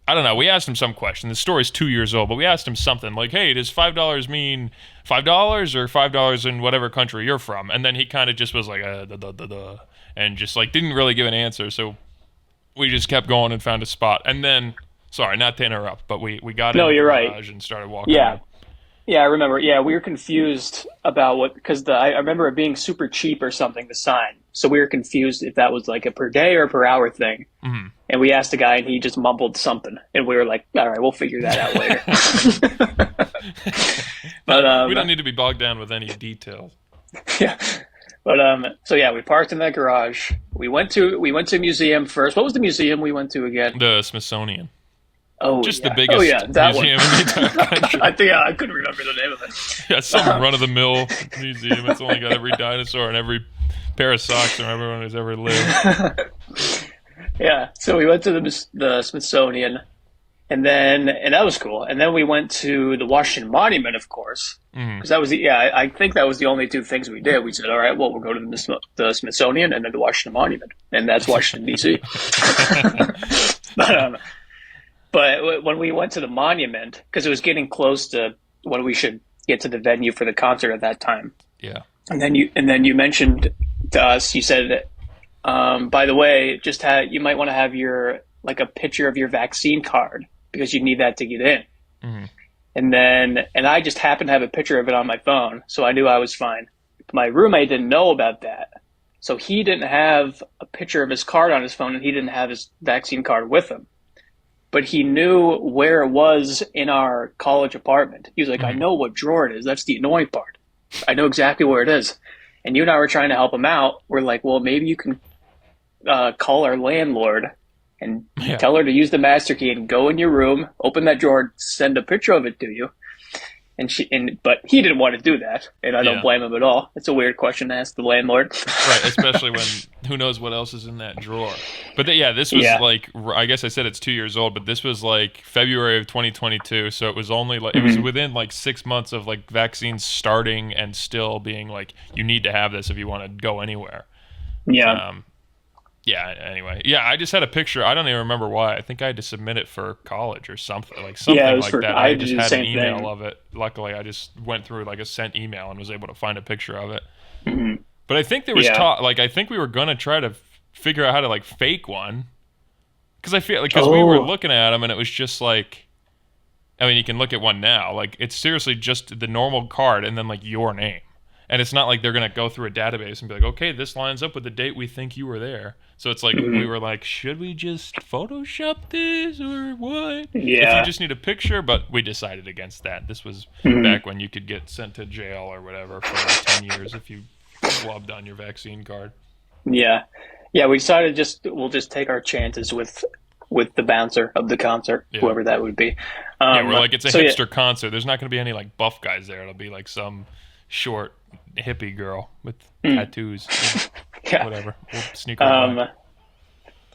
I don't know, we asked him some question. The story's 2 years old, but we asked him something like, hey, does $5 mean $5 or $5 in whatever country you're from? And then he kind of just was like, and just like didn't really give an answer. So we just kept going and found a spot. And then, sorry, not to interrupt, but we got in the garage and started walking around. Yeah, I remember. Yeah, we were confused about because I remember it being super cheap or something, the sign. So we were confused if that was like a per day or per hour thing. And we asked the guy, and he just mumbled something. And we were like, all right, we'll figure that out later. But we don't need to be bogged down with any details. Yeah. But so yeah, we parked in that garage. We went to a museum first. What was the museum we went to again? The Smithsonian. Oh, just the biggest museum that in the entire country. I couldn't remember the name of it. Yeah, some run-of-the-mill museum. It's only got every dinosaur and every pair of socks from everyone who's ever lived. Yeah, so we went to the Smithsonian, and that was cool. And then we went to the Washington Monument, of course, because that was I think that was the only two things we did. We said, all right, well, we'll go to the Smithsonian and then the Washington Monument, and that's Washington D.C. But when we went to the monument, because it was getting close to when we should get to the venue for the concert at that time. Yeah. And then you mentioned to us, you said, by the way, you might want to have a picture of your vaccine card because you need that to get in. And I just happened to have a picture of it on my phone, so I knew I was fine. My roommate didn't know about that. So he didn't have a picture of his card on his phone, and he didn't have his vaccine card with him. But he knew where it was in our college apartment. He was like, I know what drawer it is. That's the annoying part. I know exactly where it is. And you and I were trying to help him out. We're like, well, maybe you can call our landlord and tell her to use the master key and go in your room, open that drawer, send a picture of it to you. But he didn't want to do that, and I don't blame him at all. It's a weird question to ask the landlord. Right, especially when who knows what else is in that drawer. But this was like, I guess I said it's 2 years old, but this was like February of 2022, so it was only like, it was within like 6 months of like vaccines starting and still being like, you need to have this if you want to go anywhere. Anyway. Yeah, I just had a picture. I don't even remember why. I think I had to submit it for college or something like that. I just had an email of it. Luckily, I just went through like a sent email and was able to find a picture of it. But I think there was I think we were going to try to figure out how to like fake one. Because I feel like, we were looking at them and it was just like, I mean, you can look at one now. Like, it's seriously just the normal card and then like your name. And it's not like they're going to go through a database and be like, okay, this lines up with the date we think you were there. So it's like, we were like, should we just Photoshop this or what? Yeah. If you just need a picture, but we decided against that. This was back when you could get sent to jail or whatever for like 10 years if you flubbed on your vaccine card. Yeah. Yeah, we decided we'll just take our chances with the bouncer of the concert, whoever that would be. We're like, it's a hipster concert. There's not going to be any like buff guys there. It'll be like some short hippie girl with tattoos. Whatever. We'll sneak right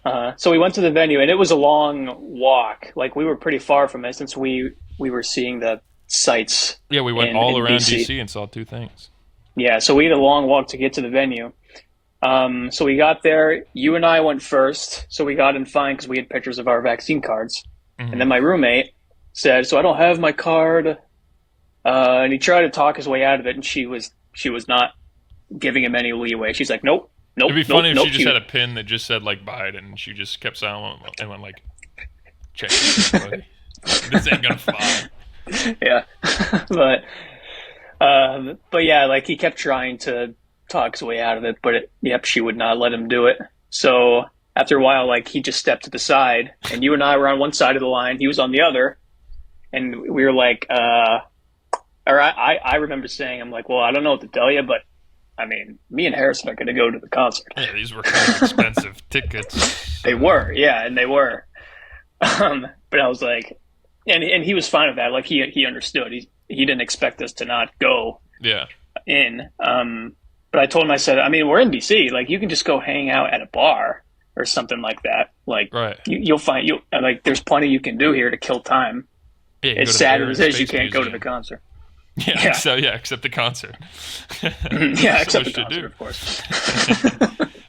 by. So we went to the venue, and it was a long walk. Like, we were pretty far from it since we were seeing the sights. Yeah, we went all around DC and saw two things. Yeah, so we had a long walk to get to the venue. So we got there. You and I went first, so we got in fine because we had pictures of our vaccine cards. And then my roommate said, so I don't have my card. And he tried to talk his way out of it, and she was not giving him any leeway. She's like, nope. It'd be funny if nope. she just had a pin that just said like Biden, and she just kept silent and went like, check this, buddy. This ain't gonna fly. Yeah, but yeah, like he kept trying to talk his way out of it, but she would not let him do it. So after a while, like he just stepped to the side, and you and I were on one side of the line, he was on the other, and we were like, or I remember saying, I'm like, well, I don't know what to tell you, but I mean, me and Harrison are going to go to the concert. Yeah, these were kind of expensive tickets. They were, yeah, and they were. But I was like, and he was fine with that. Like he understood. He didn't expect us to not go. Yeah. In. But I told him, I said, I mean, we're in DC. Like you can just go hang out at a bar or something like that. Like right. You'll find like there's plenty you can do here to kill time. Yeah, as sad as it is, you can't go to the concert. Yeah. So except the concert. Yeah, except the concert, of course.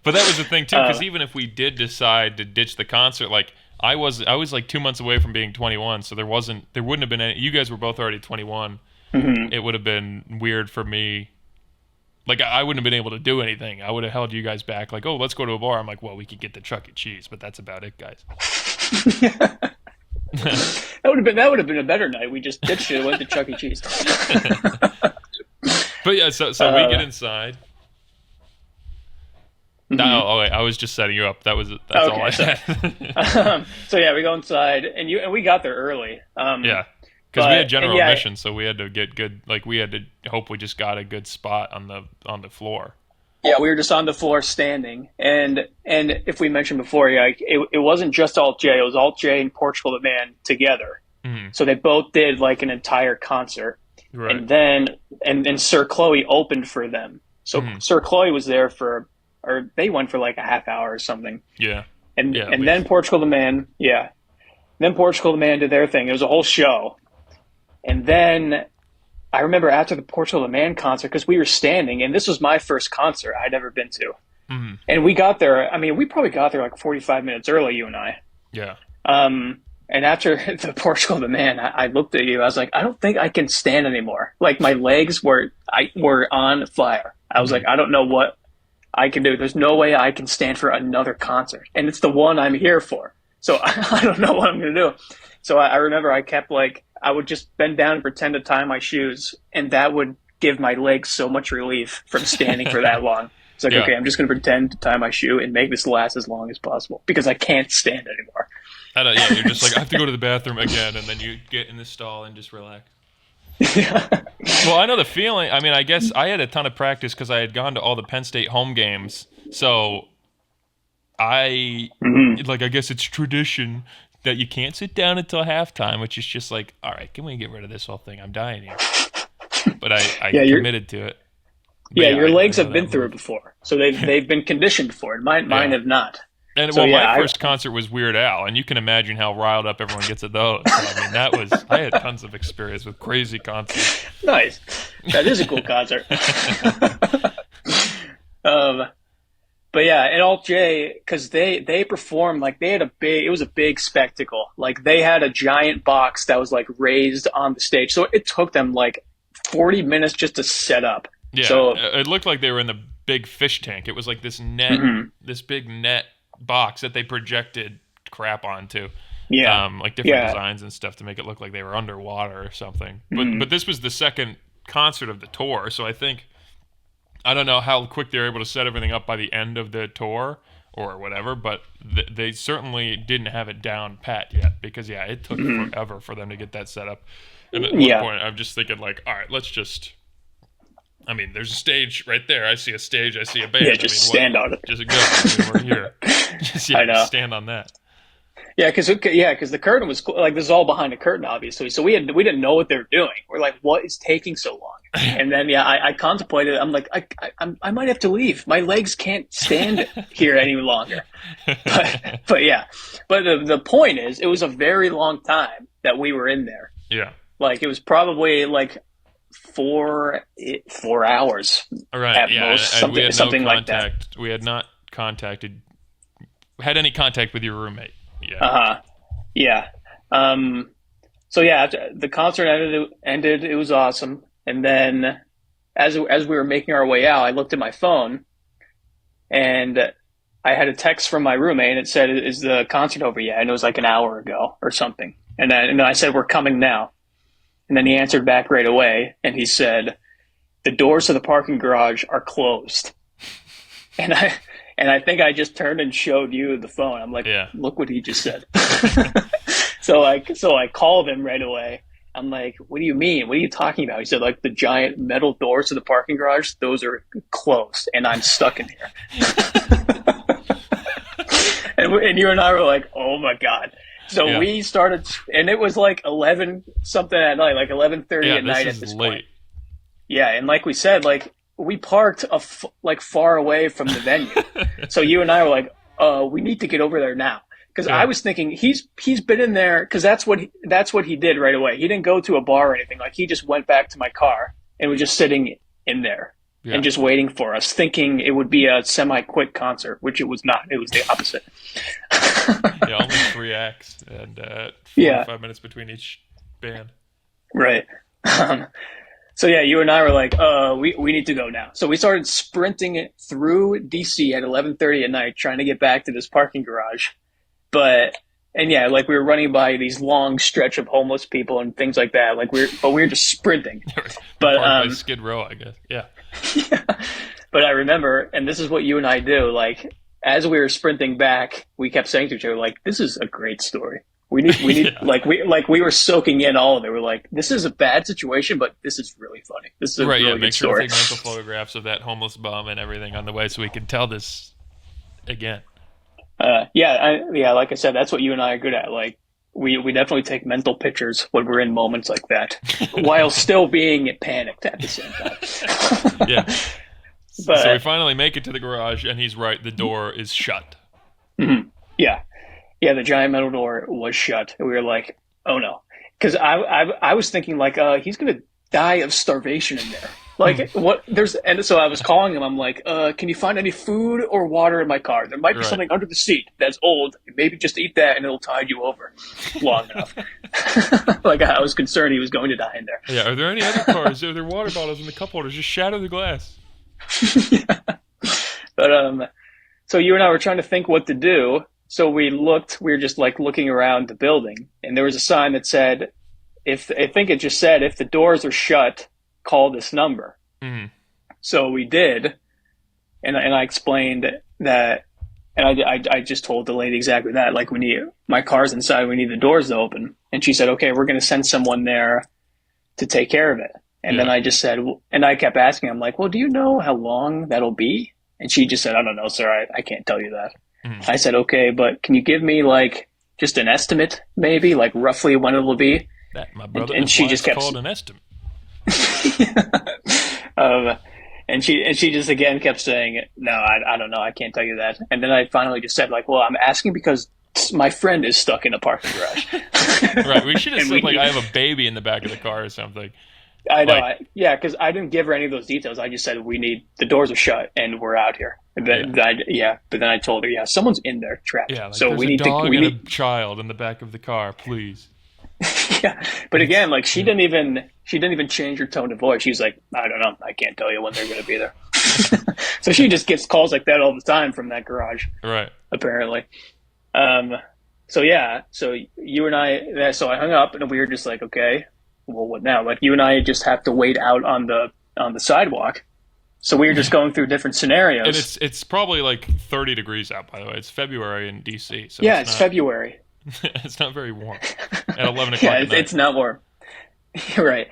But that was the thing too, because even if we did decide to ditch the concert, like I was like 2 months away from being 21, so there wouldn't have been any. You guys were both already 21. Mm-hmm. It would have been weird for me. Like I wouldn't have been able to do anything. I would have held you guys back. Like, oh, let's go to a bar. I'm like, well, we could get the Chuck E. Cheese, but that's about it, guys. That would have been a better night. We just ditched it and went to Chuck E. Cheese. But yeah, so we get inside. Mm-hmm. Oh wait, I was just setting you up. That's all I said. So yeah, we go inside, and we got there early. Yeah, because we had general admission, so we had to get good. Like we had to hope we just got a good spot on the floor. Yeah, we were just on the floor standing, and if we mentioned before, yeah, it wasn't just Alt J. It was Alt J and Portugal the Man together. Mm-hmm. So they both did like an entire concert, right. And then Sir Chloe opened for them. So Sir Chloe was there or they went for like a half hour or something. Yeah. And then Portugal the Man, yeah. Then Portugal the Man did their thing. It was a whole show. And then I remember after the Portugal the Man concert, because we were standing, and this was my first concert I'd ever been to. Mm-hmm. And we got there, I mean, we probably got there like 45 minutes early, you and I. Yeah. And after the Portugal the Man, I looked at you, I was like, I don't think I can stand anymore. Like my legs were on fire. I was like, I don't know what I can do. There's no way I can stand for another concert. And it's the one I'm here for. So I don't know what I'm going to do. So I remember I kept I would just bend down and pretend to tie my shoes. And that would give my legs so much relief from standing for that long. It's like, okay, I'm just going to pretend to tie my shoe and make this last as long as possible because I can't stand anymore. Yeah, you're just like, I have to go to the bathroom again. And then you get in the stall and just relax. Well, I know the feeling. I mean, I guess I had a ton of practice because I had gone to all the Penn State home games. So I guess it's tradition that you can't sit down until halftime, which is just like, all right, can we get rid of this whole thing? I'm dying here. But I committed to it. But your legs have been through it before, so they've been conditioned for it. Mine have not. And my first concert was Weird Al, and you can imagine how riled up everyone gets at those. So, I mean, I had tons of experience with crazy concerts. Nice. That is a cool concert. But yeah, and Alt J, because they performed, like they had it was a big spectacle. Like they had a giant box that was like raised on the stage. So it took them like 40 minutes just to set up. Yeah, so it looked like they were in the big fish tank. It was like this net, this big net box that they projected crap onto. Yeah. Like different designs and stuff to make it look like they were underwater or something. But this was the second concert of the tour, so I don't know how quick they were able to set everything up by the end of the tour or whatever, but they certainly didn't have it down pat yet because it took forever for them to get that set up. And at one point I'm just thinking like, all right, let's just there's a stage right there. I see a stage. I see a band. Yeah, stand on it. Just go. We're here. I know. Stand on that. Yeah, because the curtain was like this is all behind a curtain, obviously. So we didn't know what they were doing. We're like, what is taking so long? And then I contemplated. I'm like, I might have to leave. My legs can't stand here any longer. But the point is, it was a very long time that we were in there. Yeah, like it was probably like 4 hours. Right. At most, something like that. We had not had any contact with your roommate. Yeah. Yeah. So after the concert ended, it was awesome. And then as we were making our way out, I looked at my phone, and I had a text from my roommate, and it said, "Is the concert over yet?" And it was like an hour ago or something. And then I said, "We're coming now." And then he answered back right away, and he said, "The doors to the parking garage are closed." And I think I just turned and showed you the phone. I'm like, Look what he just said. So I called him right away. I'm like, "What do you mean? What are you talking about?" He said, like, the giant metal doors to the parking garage, those are closed, and I'm stuck in here. and you and I were like, "Oh my God." So we started, and it was like 11 something at night, like 11:30 at night at this point. Yeah, and like we said, like we parked like far away from the venue. So you and I were like, we need to get over there now. Because I was thinking he's been in there, because that's what he did right away. He didn't go to a bar or anything. Like, he just went back to my car and was just sitting in there and just waiting for us, thinking it would be a semi-quick concert, which it was not. It was the opposite. Only 3 acts and 45 minutes between each band. Right. So yeah, you and I were like, we need to go now. So we started sprinting through DC at 11:30 at night, trying to get back to this parking garage. Like we were running by these long stretch of homeless people and things like that. Like we were just sprinting. But by Skid Row, I guess. Yeah. But I remember, and this is what you and I do. Like, as we were sprinting back, we kept saying to each other, like, "This is a great story. We need we were soaking in all of it. We're like, this is a bad situation, but this is really funny. This is a really good make story." Make sure to take mental photographs of that homeless bum and everything on the way, so we can tell this again. Like I said, that's what you and I are good at. Like, we definitely take mental pictures when we're in moments like that, while still being panicked at the same time. Yeah. But, so we finally make it to the garage, and he's right. The door is shut. Mm-hmm. Yeah. Yeah, the giant metal door was shut. And we were like, "Oh no," because I was thinking like, he's gonna die of starvation in there. Like, what? And so I was calling him. I'm like, "Can you find any food or water in my car? There might be something under the seat that's old. Maybe just eat that, and it'll tide you over long enough." Like, I was concerned he was going to die in there. Yeah. Are there any other cars? Are there water bottles in the cup holders? Just shatter the glass. But so you and I were trying to think what to do. So we were just like looking around the building, and there was a sign that said, I think it just said, "If the doors are shut, call this number." Mm-hmm. So we did, and I explained that, and I just told the lady exactly that. Like, my car's inside, we need the doors to open. And she said, "Okay, we're going to send someone there to take care of it." And then I just said, and I kept asking, I'm like, "Well, do you know how long that'll be?" And she just said, "I don't know, sir. I can't tell you that." Mm-hmm. I said, "Okay, but can you give me like just an estimate, maybe, like roughly when it will be?" That, my brother, and she just kept called an estimate. And she just again kept saying, "No, I don't know. I can't tell you that." And then I finally just said, like, "Well, I'm asking because my friend is stuck in a parking garage." Right. We should have said, like, I have a baby in the back of the car or something. I know. Because I didn't give her any of those details. I just said, the doors are shut and we're out here. And then, but then I told her, someone's in there trapped. Yeah, like, so we need a child in the back of the car, please. Yeah, but again, like, she didn't even change her tone of voice. She's like, "I don't know. I can't tell you when they're going to be there." So she just gets calls like that all the time from that garage. Right. Apparently. So you and I, so I hung up and we were just like, okay, well, what now? Like, you and I just have to wait out on the sidewalk. So we were just going through different scenarios. And it's probably like 30 degrees out, by the way. It's February in DC. So yeah, it's February. It's not very warm at 11 o'clock yeah, at night. It's not warm. You're right.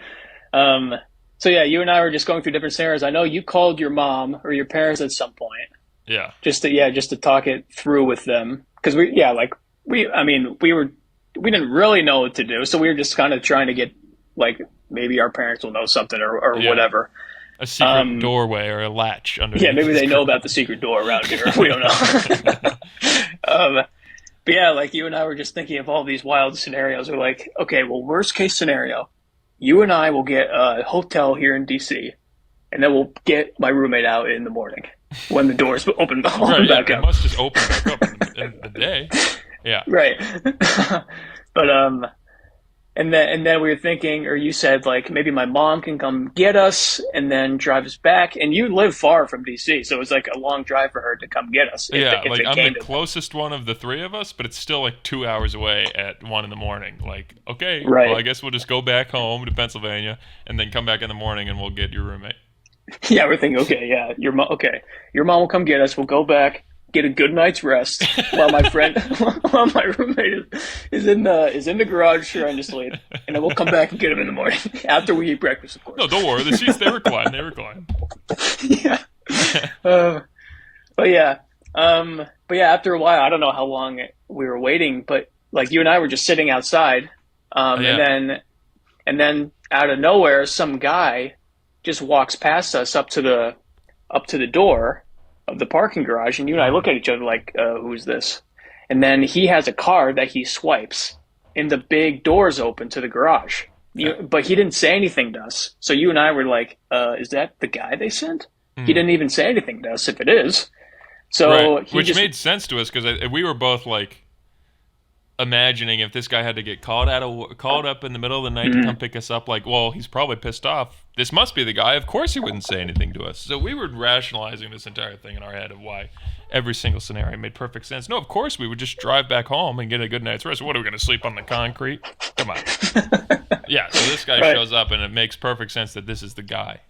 So yeah, you and I were just going through different scenarios. I know you called your mom or your parents at some point. Yeah. Just to talk it through with them, because we didn't really know what to do, so we were just kind of trying to get, like, maybe our parents will know something or whatever. A secret doorway or a latch under. Yeah, maybe they know about the secret door around here. We don't know. But yeah, like, you and I were just thinking of all these wild scenarios. We're like, okay, well, worst case scenario, you and I will get a hotel here in DC, and then we'll get my roommate out in the morning when the doors open back up. It must just open back up in the day. Yeah. Right. But And then we were thinking, or you said, like, maybe my mom can come get us and then drive us back. And you live far from DC, so it was like a long drive for her to come get us. Like I'm the closest one of the three of us, but it's still like 2 hours away at 1 a.m. Like, okay, right. Well, I guess we'll just go back home to Pennsylvania and then come back in the morning and we'll get your roommate. Yeah, we're thinking, okay, yeah, your mom will come get us. We'll go back, get a good night's rest while my roommate is in the garage trying to sleep, and then we'll come back and get him in the morning after we eat breakfast, of course. No, don't worry. The seats, they recline. Yeah. But yeah, after a while, I don't know how long we were waiting, but like you and I were just sitting outside, and then out of nowhere, some guy just walks past us up to the door of the parking garage, and you and I look at each other like, who's this? And then he has a card that he swipes, and the big doors open to the garage. But he didn't say anything to us. So you and I were like, is that the guy they sent? He didn't even say anything to us if it is. So right. Which made sense to us because we were both like imagining if this guy had to get called up in the middle of the night to come pick us up, like, well, he's probably pissed off. This must be the guy. Of course he wouldn't say anything to us. So we were rationalizing this entire thing in our head of why every single scenario made perfect sense. No, of course we would just drive back home and get a good night's rest. What, are we going to sleep on the concrete? Come on. Yeah, so this guy shows up and it makes perfect sense that this is the guy.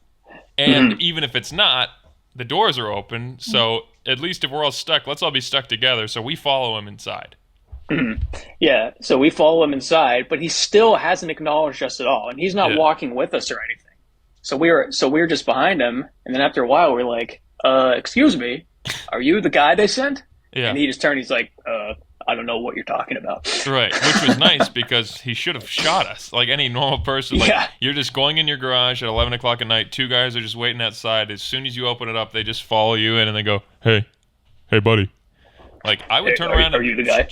And even if it's not, the doors are open. So at least if we're all stuck, let's all be stuck together. So we follow him inside. Yeah, so we follow him inside, but he still hasn't acknowledged us at all, and he's not walking with us or anything. So we were just behind him, and then after a while, we're like, "Excuse me, are you the guy they sent?" Yeah. And he just turned. He's like, "I don't know what you're talking about." Right, which was nice because he should have shot us like any normal person. Like you're just going in your garage at 11 o'clock at night. 2 guys are just waiting outside. As soon as you open it up, they just follow you in and they go, "Hey, buddy." Like, I would turn around and... Are you the guy?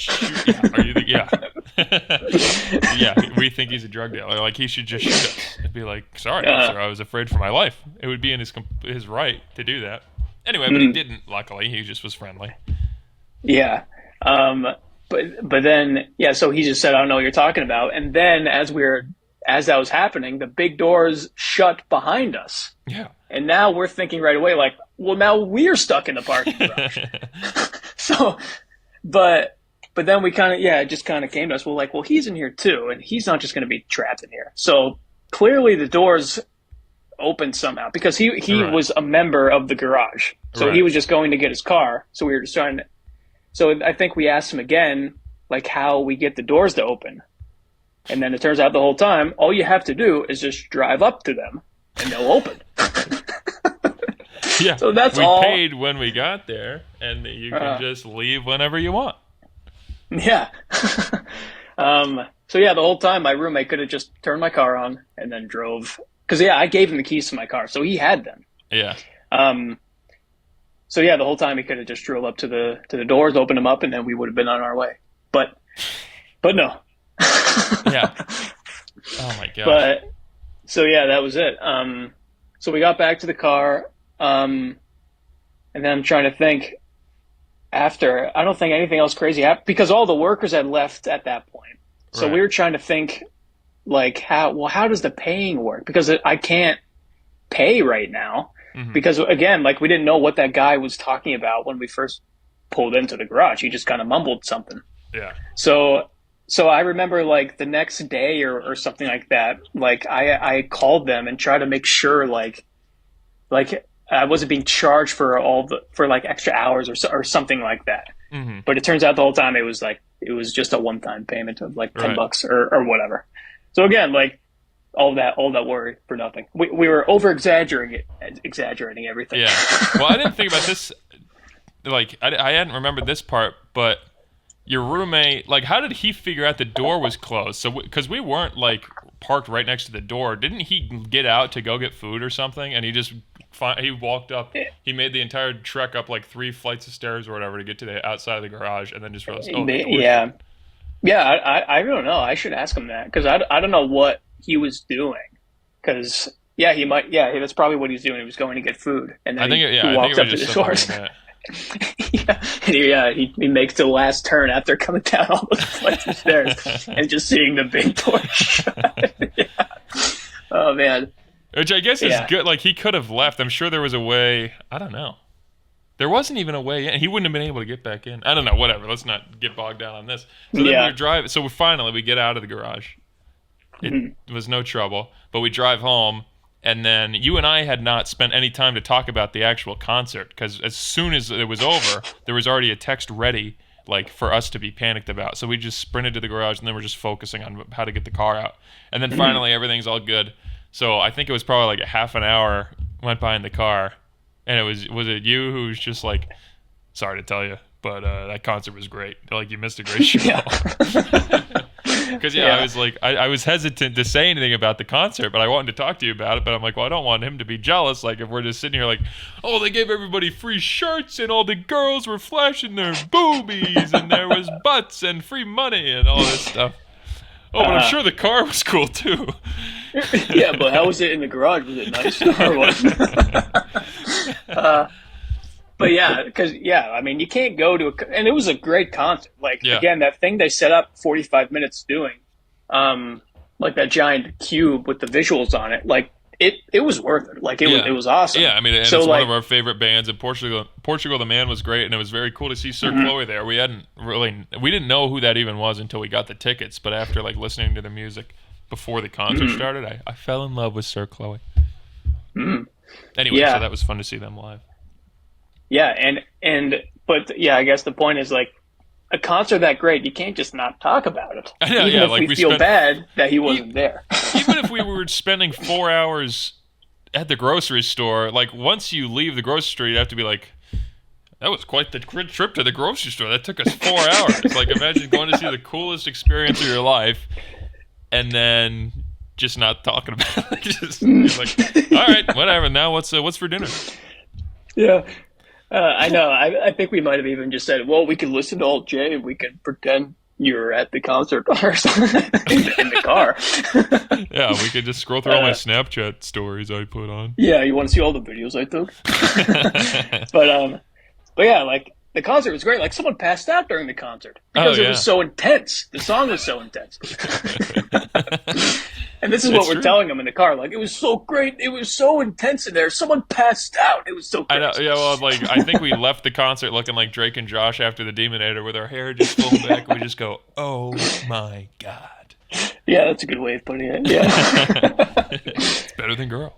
Yeah, we think he's a drug dealer. Like, he should just shoot us. I'd be like, sorry, officer, I was afraid for my life. It would be in his right to do that. Anyway, but he didn't, luckily. He just was friendly. Yeah. But then, so he just said, I don't know what you're talking about. And then as that was happening, the big doors shut behind us. Yeah. And now we're thinking right away, like, well, now we're stuck in the parking garage. So, but then we it just kind of came to us. We're like, well, he's in here too, and he's not just going to be trapped in here. So clearly the doors opened somehow because he was a member of the garage. So he was just going to get his car. So we were just trying to. So I think we asked him again, like, how we get the doors to open. And then it turns out the whole time, all you have to do is just drive up to them and they'll open. Yeah, so that's we all. paid when we got there, and you can just leave whenever you want. Yeah. So the whole time my roommate could have just turned my car on and then drove. Because I gave him the keys to my car, so he had them. Yeah. So the whole time he could have just drove up to the doors, opened them up, and then we would have been on our way. But no. Yeah. Oh my god. But that was it. So we got back to the car. And then I'm trying to think after, I don't think anything else crazy happened because all the workers had left at that point. So we were trying to think like how does the paying work? Because I can't pay right now because again, like we didn't know what that guy was talking about when we first pulled into the garage. He just kind of mumbled something. Yeah. So I remember like the next day or something like that, like I called them and tried to make sure like I wasn't being charged for like extra hours or something like that. But it turns out the whole time it was just a one-time payment of like $10 or whatever. So again, like all that worry for nothing. We were exaggerating everything. Yeah. Well, I didn't think about this. Like I hadn't remembered this part, but your roommate, like, how did he figure out the door was closed? So because we weren't like parked right next to the door, didn't he get out to go get food or something? And he walked up. He made the entire trek up like 3 flights of stairs or whatever to get to the outside of the garage, and then just realized, I don't know. I should ask him that because I don't know what he was doing. Because he might. Yeah, that's probably what he's doing. He was going to get food, and then he walks up to the doors. He makes the last turn after coming down all those flights of stairs and just seeing the big door shut. Yeah. Oh man. Which I guess is good. Like, he could have left. I'm sure there was a way. I don't know. There wasn't even a way in. He wouldn't have been able to get back in. I don't know. Whatever. Let's not get bogged down on this. So then we drive. So we get out of the garage. It was no trouble. But we drive home, and then you and I had not spent any time to talk about the actual concert, because as soon as it was over, there was already a text ready, like, for us to be panicked about. So we just sprinted to the garage, and then we're just focusing on how to get the car out. And then finally, everything's all good. So I think it was probably like a half an hour went by in the car, and was it you who's just like, sorry to tell you, but that concert was great. Like, you missed a great show. Because I was like, I was hesitant to say anything about the concert, but I wanted to talk to you about it. But I'm like, well, I don't want him to be jealous. Like, if we're just sitting here like, oh, they gave everybody free shirts and all the girls were flashing their boobies and there was butts and free money and all this stuff. Oh, but I'm sure the car was cool too. Yeah, but how was it in the garage? Was it nice or what? But yeah, because I mean, you can't go to and it was a great concert. Like, again, that thing they set up 45 minutes doing, like that giant cube with the visuals on it, like it was worth it. Like, it was awesome. Yeah, I mean, and it's one of our favorite bands. And Portugal the Man was great, and it was very cool to see Sir Chloe there. We didn't know who that even was until we got the tickets. But after like listening to the music before the concert started, I fell in love with Sir Chloe. Anyway, so that was fun to see them live. Yeah, but I guess the point is, like, a concert that great, you can't just not talk about it. I know, even if we feel bad that he wasn't there. Even if we were spending 4 hours at the grocery store, like, once you leave the grocery store, you have to be like, that was quite the trip to the grocery store. That took us 4 hours. Like, imagine going to see the coolest experience of your life and then just not talking about it. You're like, all right, whatever. Now what's for dinner? Yeah. I know. I think we might have even just said, well, we could listen to Alt J and we could pretend you were at the concert or something in the car. Yeah, we could just scroll through all my Snapchat stories I put on. Yeah, you want to see all the videos I took? But yeah, like, the concert was great. Like, someone passed out during the concert because it was so intense. The song was so intense. And this is what we're telling them in the car. Like, it was so great. It was so intense in there. Someone passed out. It was so crazy. I know. Yeah, well, like, I think we left the concert looking like Drake and Josh after the Demonator with our hair just flowing back. And we just go, oh, my God. Yeah, that's a good way of putting it. Yeah. It's better than girls.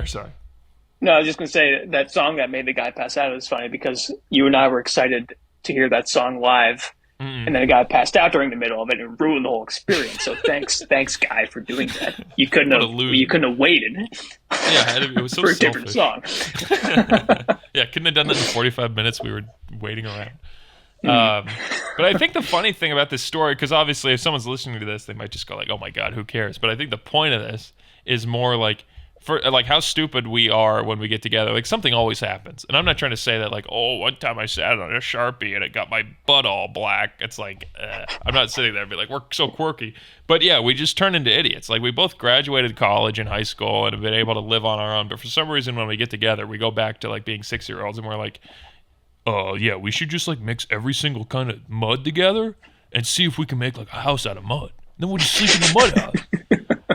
Sorry. No, I was just going to say that song that made the guy pass out was funny because you and I were excited to hear that song live. And then a guy passed out during the middle of it and ruined the whole experience. So thanks, Guy, for doing that. You couldn't have waited. Yeah, it was so for a different song. Yeah, couldn't have done that in 45 minutes. We were waiting around. But I think the funny thing about this story, because obviously if someone's listening to this, they might just go like, "Oh my God, who cares?" But I think the point of this is more like, for like, how stupid we are when we get together. Like, something always happens, and I'm not trying to say that like, oh, one time I sat on a Sharpie and it got my butt all black. It's like, I'm not sitting there and be like, we're so quirky. But yeah, we just turn into idiots. Like, we both graduated college and high school and have been able to live on our own. But for some reason, when we get together, we go back to like being 6-year-olds, and we're like, yeah, we should just like mix every single kind of mud together and see if we can make like a house out of mud. Then we'll just sleep in the mud house.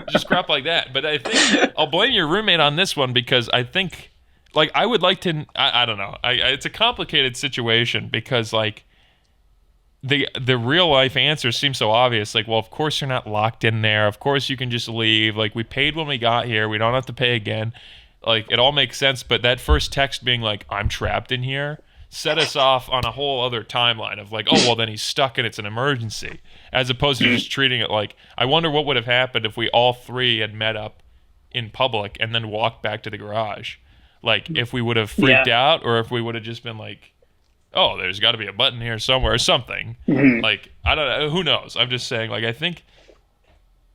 Just crap like that. But I think I'll blame your roommate on this one, because I think, like, I would like to, I don't know. It's a complicated situation because, like, the real life answer seems so obvious. Like, well, of course you're not locked in there. Of course you can just leave. Like, we paid when we got here. We don't have to pay again. Like, it all makes sense. But that first text being like, I'm trapped in here, set us off on a whole other timeline of like, oh, well, then he's stuck and it's an emergency, as opposed to just treating it like, I wonder what would have happened if we all three had met up in public and then walked back to the garage. Like, if we would have freaked out, or if we would have just been like, oh, there's got to be a button here somewhere or something. Like, I don't know. Who knows? I'm just saying, like, I think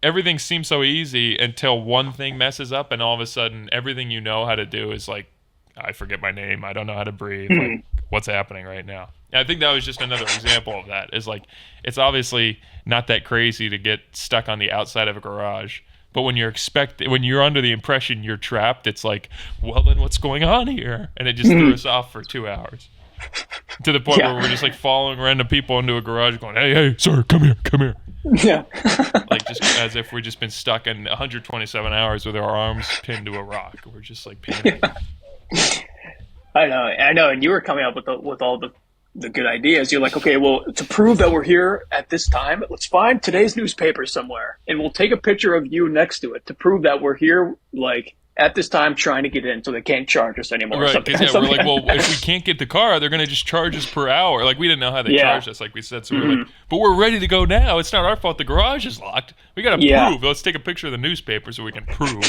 everything seems so easy until one thing messes up, and all of a sudden everything you know how to do is like, I forget my name. I don't know how to breathe. Like, what's happening right now? And I think that was just another example of that. Is like, it's obviously not that crazy to get stuck on the outside of a garage, But when when you're under the impression you're trapped, it's like, well, then what's going on here? And it just threw us off for 2 hours. To the point where we're just like following random people into a garage going, hey, sir, come here. Yeah. Like just as if we've just been stuck in 127 hours with our arms pinned to a rock. We're just like panicking. I know. And you were coming up with all the good ideas. You're like, okay, well, to prove that we're here at this time, let's find today's newspaper somewhere, and we'll take a picture of you next to it to prove that we're here, like, at this time trying to get in so they can't charge us anymore. Right, because we're like, well, if we can't can't get the car, they're going to just charge us per hour. Like, we didn't know how they charged us, like we said. So we were like, but we're ready to go now. It's not our fault the garage is locked. We got to prove. Let's take a picture of the newspaper so we can prove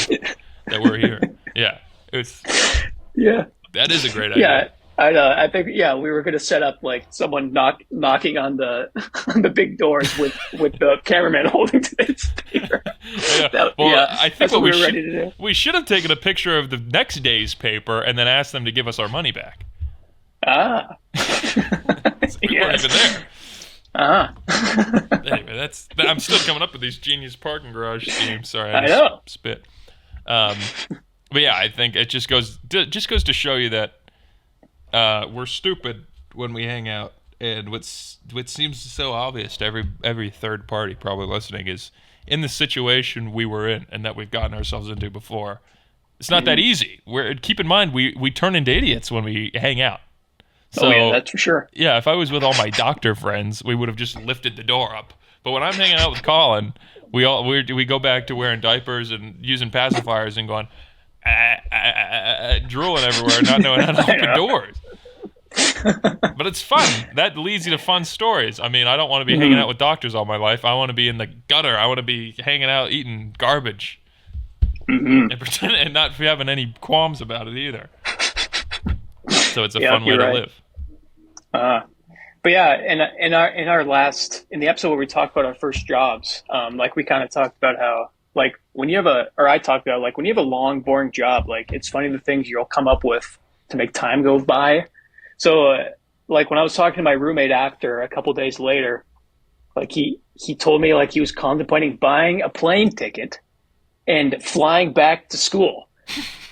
that we're here. Yeah. That is a great idea. Yeah. I know. I think we were going to set up like someone knocking on the on the big doors with the cameraman holding today's paper. I think what we were ready to do. We should have taken a picture of the next day's paper and then asked them to give us our money back. We weren't even there. Anyway, I'm still coming up with these genius parking garage schemes. Sorry, I know. Spit. But yeah, I think it just goes to show you that we're stupid when we hang out, and what seems so obvious to every third party probably listening is in the situation we were in and that we've gotten ourselves into before. It's not that easy. Keep in mind we turn into idiots when we hang out. So, that's for sure. Yeah, if I was with all my doctor friends, we would have just lifted the door up. But when I'm hanging out with Colin, we go back to wearing diapers and using pacifiers and going drooling everywhere, not knowing how to open doors. But it's fun. That leads you to fun stories. I mean, I don't want to be hanging out with doctors all my life. I want to be in the gutter. I want to be hanging out eating garbage and not having any qualms about it either. So it's a fun way to live. But yeah, in the episode where we talked about our first jobs, like we kind of talked about how, like, when you have a long, boring job, like, it's funny the things you'll come up with to make time go by. So, like, when I was talking to my roommate after a couple days later, like, he told me, like, he was contemplating buying a plane ticket and flying back to school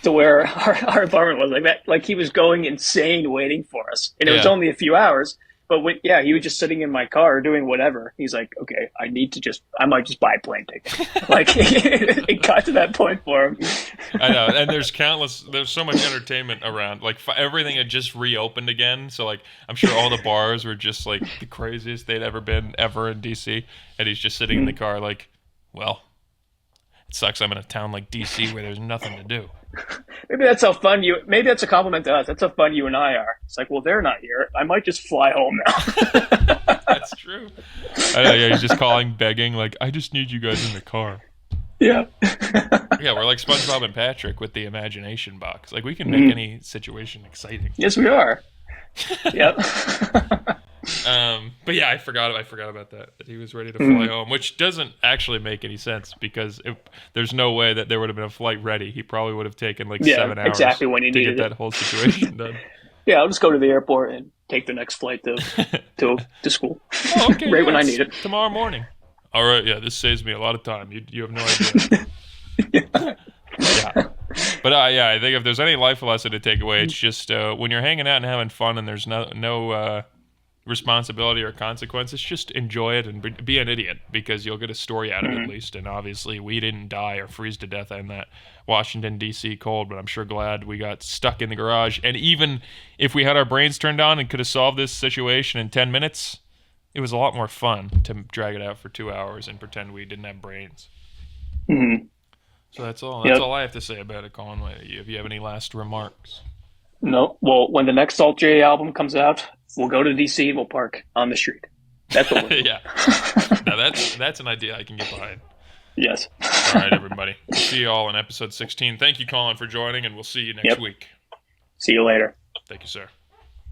to where our apartment was, like that. Like, he was going insane waiting for us. And it was only a few hours. But he was just sitting in my car doing whatever. He's like, okay, I might just buy a plane ticket. Like, it got to that point for him. I know, and there's so much entertainment around. Like, everything had just reopened again. So, like, I'm sure all the bars were just, like, the craziest they'd ever been in D.C. And he's just sitting in the car like, well, it sucks I'm in a town like D.C. where there's nothing to do. Maybe that's a compliment to us. That's how fun you and I are. It's like, well, they're not here. I might just fly home now. That's true. I know, he's just calling, begging, like, I just need you guys in the car. Yeah. Yeah, we're like SpongeBob and Patrick with the imagination box. Like, we can make any situation exciting. Yes, we are. Yep. But yeah, I forgot about that he was ready to fly home, which doesn't actually make any sense because there's no way that there would have been a flight ready. He probably would have taken like 7 hours exactly when he to needed get that whole situation done. Yeah, I'll just go to the airport and take the next flight to school. Oh, okay. Right when I need it. Tomorrow morning. All right, yeah, this saves me a lot of time. You have no idea. Yeah. But I think if there's any life lesson to take away, it's just when you're hanging out and having fun and there's no responsibility or consequences, just enjoy it and be an idiot because you'll get a story out of it at least. And obviously we didn't die or freeze to death in that Washington D.C. cold, but I'm sure glad we got stuck in the garage. And even if we had our brains turned on and could have solved this situation in 10 minutes, it was a lot more fun to drag it out for 2 hours and pretend we didn't have brains. So that's all I have to say about it, Colin. If you have any last remarks. No. Well, when the next Salt J album comes out, we'll go to DC and we'll park on the street. That's what we'll do. Yeah. Now that's an idea I can get behind. Yes. All right, everybody. We'll see you all in episode 16. Thank you, Colin, for joining, and we'll see you next week. See you later. Thank you, sir.